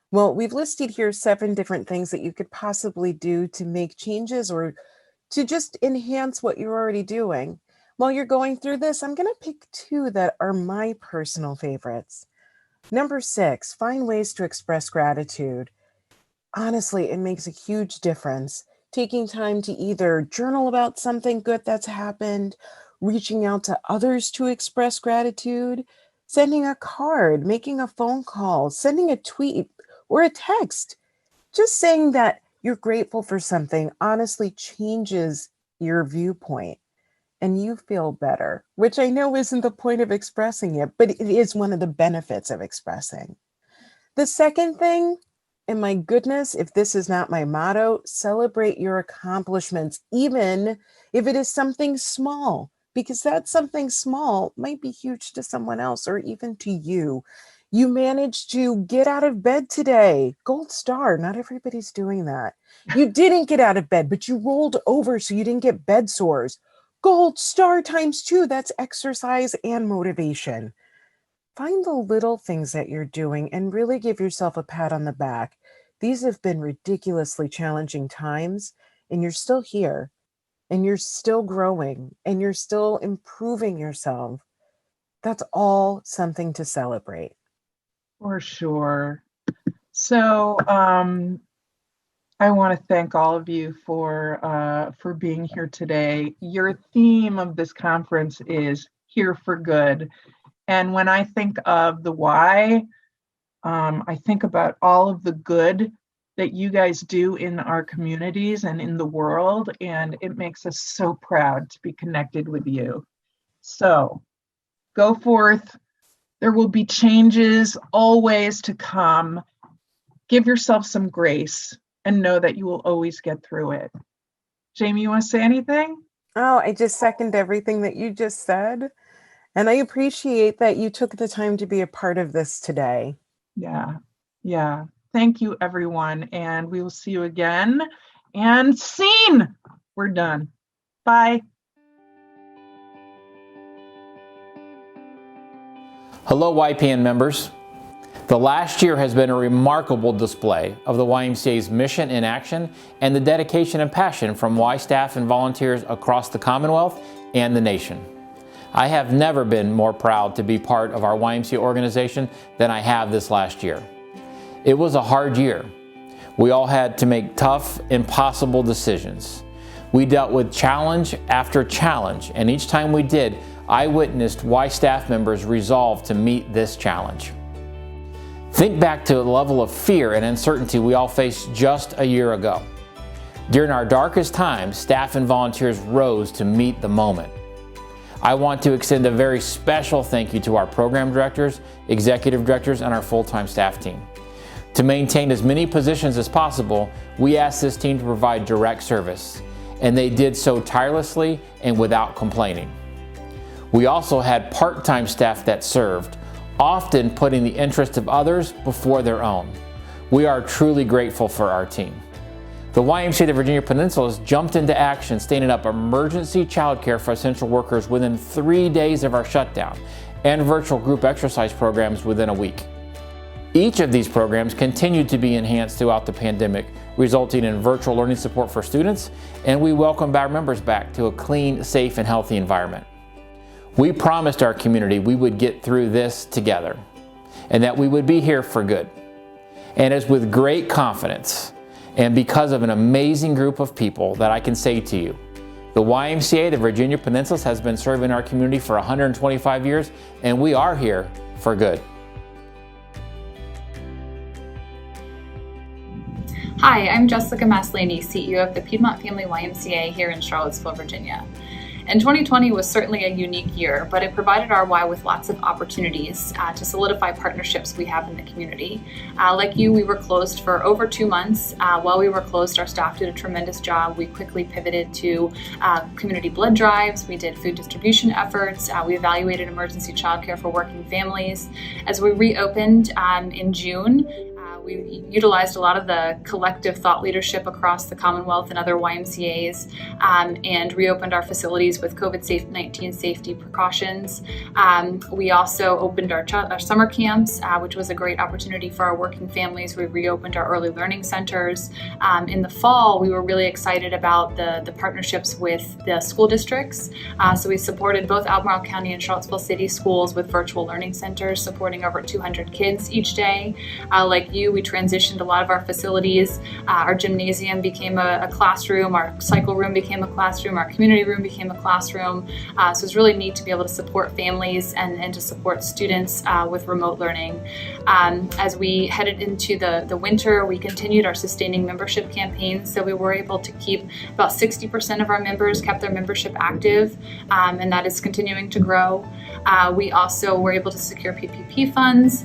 Well, we've listed here 7 different things that you could possibly do to make changes or to just enhance what you're already doing. While you're going through this, I'm going to pick 2 that are my personal favorites. Number 6, find ways to express gratitude. Honestly, it makes a huge difference. Taking time to either journal about something good that's happened, reaching out to others to express gratitude, sending a card, making a phone call, sending a tweet or a text. Just saying that you're grateful for something honestly changes your viewpoint and you feel better, which I know isn't the point of expressing it, but it is one of the benefits of expressing. The second thing, and my goodness, if this is not my motto, celebrate your accomplishments, even if it is something small, because that something small might be huge to someone else or even to you. You managed to get out of bed today. Gold star. Not everybody's doing that. You didn't get out of bed, but you rolled over so you didn't get bed sores. Gold star times 2. That's exercise and motivation. Find the little things that you're doing and really give yourself a pat on the back. These have been ridiculously challenging times, and you're still here, and you're still growing, and you're still improving yourself. That's all something to celebrate. For sure. So I want to thank all of you for being here today. Your theme of this conference is Here for Good. And when I think of the why, I think about all of the good that you guys do in our communities and in the world, and it makes us so proud to be connected with you. So go forth. There will be changes always to come. Give yourself some grace and know that you will always get through it. Jamie, you want to say anything? Oh, I just second everything that you just said. And I appreciate that you took the time to be a part of this today. Yeah. Thank you, everyone. And we will see you again. And scene. We're done. Bye. Hello, YPN members. The last year has been a remarkable display of the YMCA's mission in action and the dedication and passion from Y staff and volunteers across the Commonwealth and the nation. I have never been more proud to be part of our YMCA organization than I have this last year. It was a hard year. We all had to make tough, impossible decisions. We dealt with challenge after challenge, and each time we did, I witnessed Y staff members resolve to meet this challenge. Think back to the level of fear and uncertainty we all faced just a year ago. During our darkest times, staff and volunteers rose to meet the moment. I want to extend a very special thank you to our program directors, executive directors, and our full-time staff team. To maintain as many positions as possible, we asked this team to provide direct service, and they did so tirelessly and without complaining. We also had part-time staff that served, often putting the interest of others before their own. We are truly grateful for our team. The YMCA of the Virginia Peninsula has jumped into action, standing up emergency childcare for essential workers within 3 days of our shutdown, and virtual group exercise programs within a week. Each of these programs continued to be enhanced throughout the pandemic, resulting in virtual learning support for students, and we welcomed our members back to a clean, safe, and healthy environment. We promised our community we would get through this together, and that we would be here for good. And it's with great confidence, and because of an amazing group of people, that I can say to you, the YMCA, the Virginia Peninsula, has been serving our community for 125 years, and we are here for good. Hi, I'm Jessica Maslany, CEO of the Piedmont Family YMCA here in Charlottesville, Virginia. And 2020 was certainly a unique year, but it provided our Y with lots of opportunities to solidify partnerships we have in the community. Like you, we were closed for over 2 months. While we were closed, our staff did a tremendous job. We quickly pivoted to community blood drives. We did food distribution efforts. We evaluated emergency childcare for working families. As we reopened in June, we utilized a lot of the collective thought leadership across the Commonwealth and other YMCAs and reopened our facilities with COVID-19 safety precautions. We also opened our summer camps, which was a great opportunity for our working families. We reopened our early learning centers. In the fall, we were really excited about the partnerships with the school districts. So we supported both Albemarle County and Charlottesville City schools with virtual learning centers, supporting over 200 kids each day. Like you, we transitioned a lot of our facilities. Our gymnasium became a classroom, our cycle room became a classroom, our community room became a classroom. So it's really neat to be able to support families and to support students with remote learning. As we headed into the winter, we continued our sustaining membership campaigns. So we were able to keep about 60% of our members kept their membership active, and that is continuing to grow. We also were able to secure PPP funds.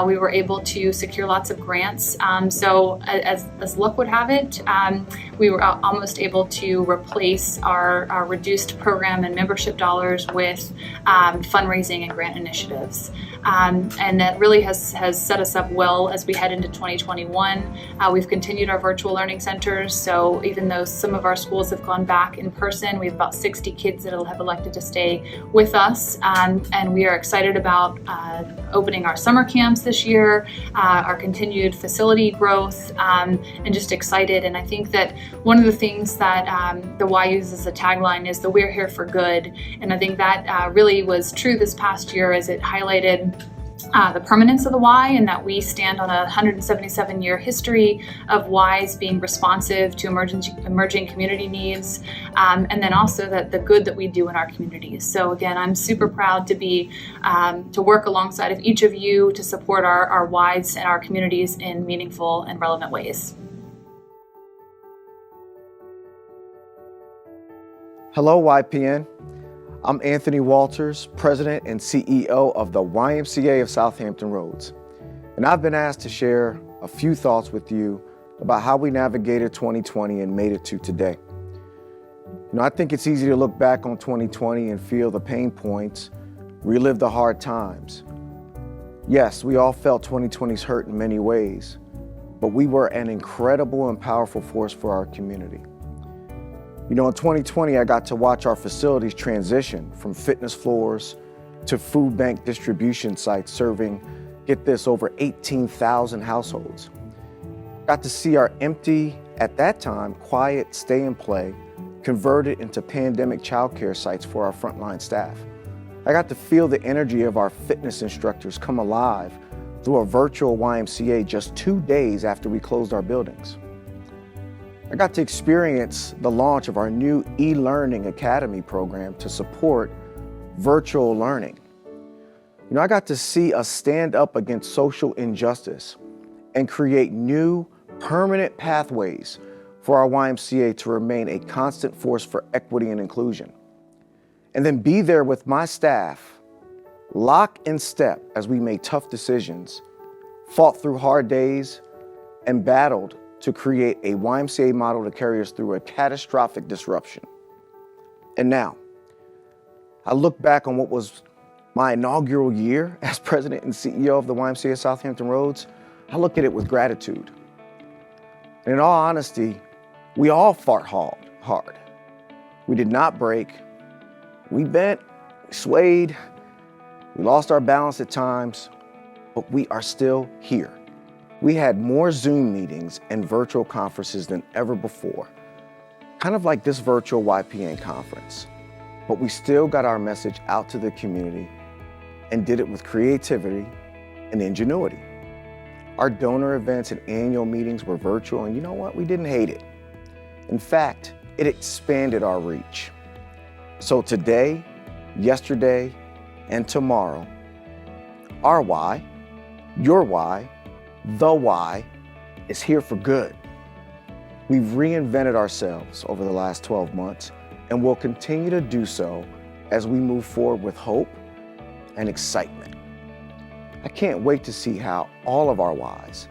We were able to secure lots of grants. So as luck would have it, we were almost able to replace our reduced program and membership dollars with fundraising and grant initiatives. And that really has set us up well as we head into 2021. We've continued our virtual learning centers. So even though some of our schools have gone back in person, we have about 60 kids that have elected to stay with us. And we are excited about opening our summer camps this year, our continued continued facility growth, and just excited. And I think that one of the things that the Y uses as a tagline is the "We're here for good." And I think that really was true this past year as it highlighted the permanence of the Y, and that we stand on a 177-year history of Ys being responsive to emerging community needs, and then also that the good that we do in our communities. So again, I'm super proud to be to work alongside of each of you to support our Ys and our communities in meaningful and relevant ways. Hello, YPN. I'm Anthony Walters, President and CEO of the YMCA of Southampton Roads. And I've been asked to share a few thoughts with you about how we navigated 2020 and made it to today. I think it's easy to look back on 2020 and feel the pain points, relive the hard times. Yes, we all felt 2020's hurt in many ways, but we were an incredible and powerful force for our community. In 2020, I got to watch our facilities transition from fitness floors to food bank distribution sites serving, get this, over 18,000 households. Got to see our empty, at that time, quiet stay and play converted into pandemic childcare sites for our frontline staff. I got to feel the energy of our fitness instructors come alive through a virtual YMCA just 2 days after we closed our buildings. I got to experience the launch of our new e-learning academy program to support virtual learning. I got to see us stand up against social injustice and create new permanent pathways for our YMCA to remain a constant force for equity and inclusion. And then be there with my staff, lock in step as we made tough decisions, fought through hard days, and battled to create a YMCA model to carry us through a catastrophic disruption. And now, I look back on what was my inaugural year as president and CEO of the YMCA Southampton Roads. I look at it with gratitude. And in all honesty, we all fought hard. We did not break. We bent, we swayed, we lost our balance at times, but we are still here. We had more Zoom meetings and virtual conferences than ever before, kind of like this virtual YPN conference. But we still got our message out to the community and did it with creativity and ingenuity. Our donor events and annual meetings were virtual, and you know what? We didn't hate it. In fact, it expanded our reach. So today, yesterday, and tomorrow, our Y, your Y, the Y, is here for good. We've reinvented ourselves over the last 12 months and will continue to do so as we move forward with hope and excitement. I can't wait to see how all of our Ys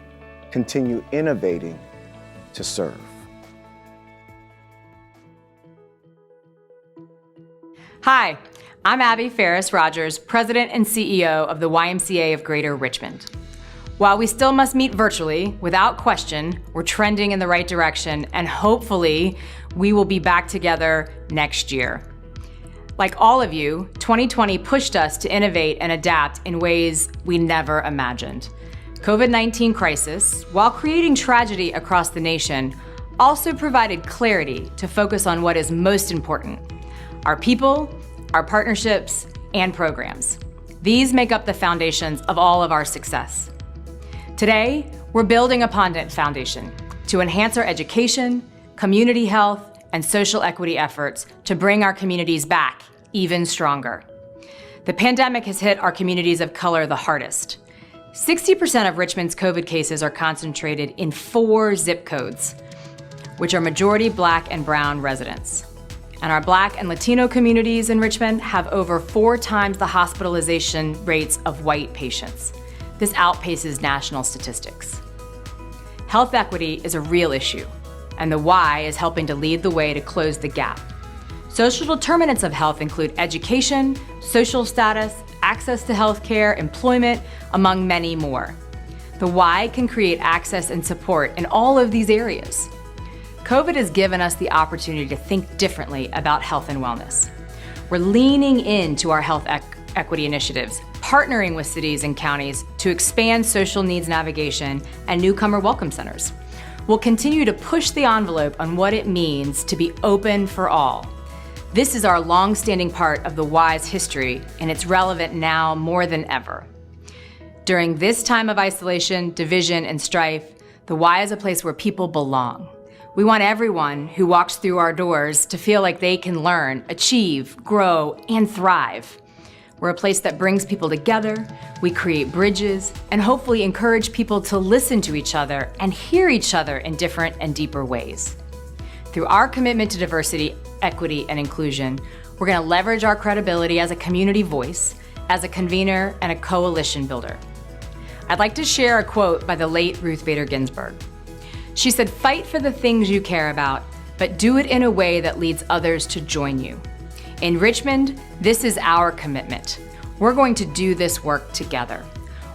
continue innovating to serve. Hi, I'm Abby Ferris Rogers, President and CEO of the YMCA of Greater Richmond. While we still must meet virtually, without question, we're trending in the right direction, and hopefully we will be back together next year. Like all of you, 2020 pushed us to innovate and adapt in ways we never imagined. COVID-19 crisis, while creating tragedy across the nation, also provided clarity to focus on what is most important: our people, our partnerships, and programs. These make up the foundations of all of our success. Today, we're building upon that foundation to enhance our education, community health, and social equity efforts to bring our communities back even stronger. The pandemic has hit our communities of color the hardest. 60% of Richmond's COVID cases are concentrated in 4 zip codes, which are majority Black and Brown residents. And our Black and Latino communities in Richmond have over 4 times the hospitalization rates of white patients. This outpaces national statistics. Health equity is a real issue, and the Y is helping to lead the way to close the gap. Social determinants of health include education, social status, access to health care, employment, among many more. The Y can create access and support in all of these areas. COVID has given us the opportunity to think differently about health and wellness. We're leaning into our health equity initiatives, partnering with cities and counties to expand social needs navigation and newcomer welcome centers. We'll continue to push the envelope on what it means to be open for all. This is our long-standing part of the Y's history, and it's relevant now more than ever. During this time of isolation, division, and strife, the Y is a place where people belong. We want everyone who walks through our doors to feel like they can learn, achieve, grow, and thrive. We're a place that brings people together, we create bridges, and hopefully encourage people to listen to each other and hear each other in different and deeper ways. Through our commitment to diversity, equity, and inclusion, we're going to leverage our credibility as a community voice, as a convener, and a coalition builder. I'd like to share a quote by the late Ruth Bader Ginsburg. She said, "Fight for the things you care about, but do it in a way that leads others to join you." In Richmond, this is our commitment. We're going to do this work together.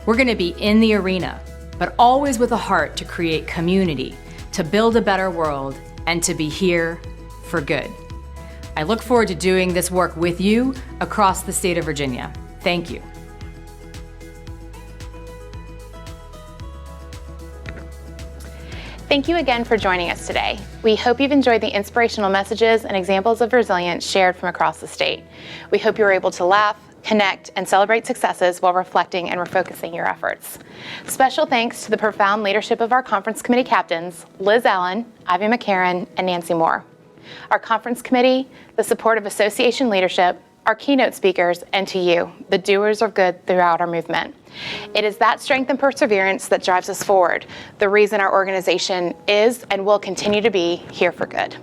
We're going to be in the arena, but always with a heart to create community, to build a better world, and to be here for good. I look forward to doing this work with you across the state of Virginia. Thank you. Thank you again for joining us today. We hope you've enjoyed the inspirational messages and examples of resilience shared from across the state. We hope you were able to laugh, connect, and celebrate successes while reflecting and refocusing your efforts. Special thanks to the profound leadership of our conference committee captains, Liz Allen, Ivy McCarran, and Nancy Moore. Our conference committee, the support of association leadership, our keynote speakers, and to you, the doers of good throughout our movement. It is that strength and perseverance that drives us forward, the reason our organization is and will continue to be here for good.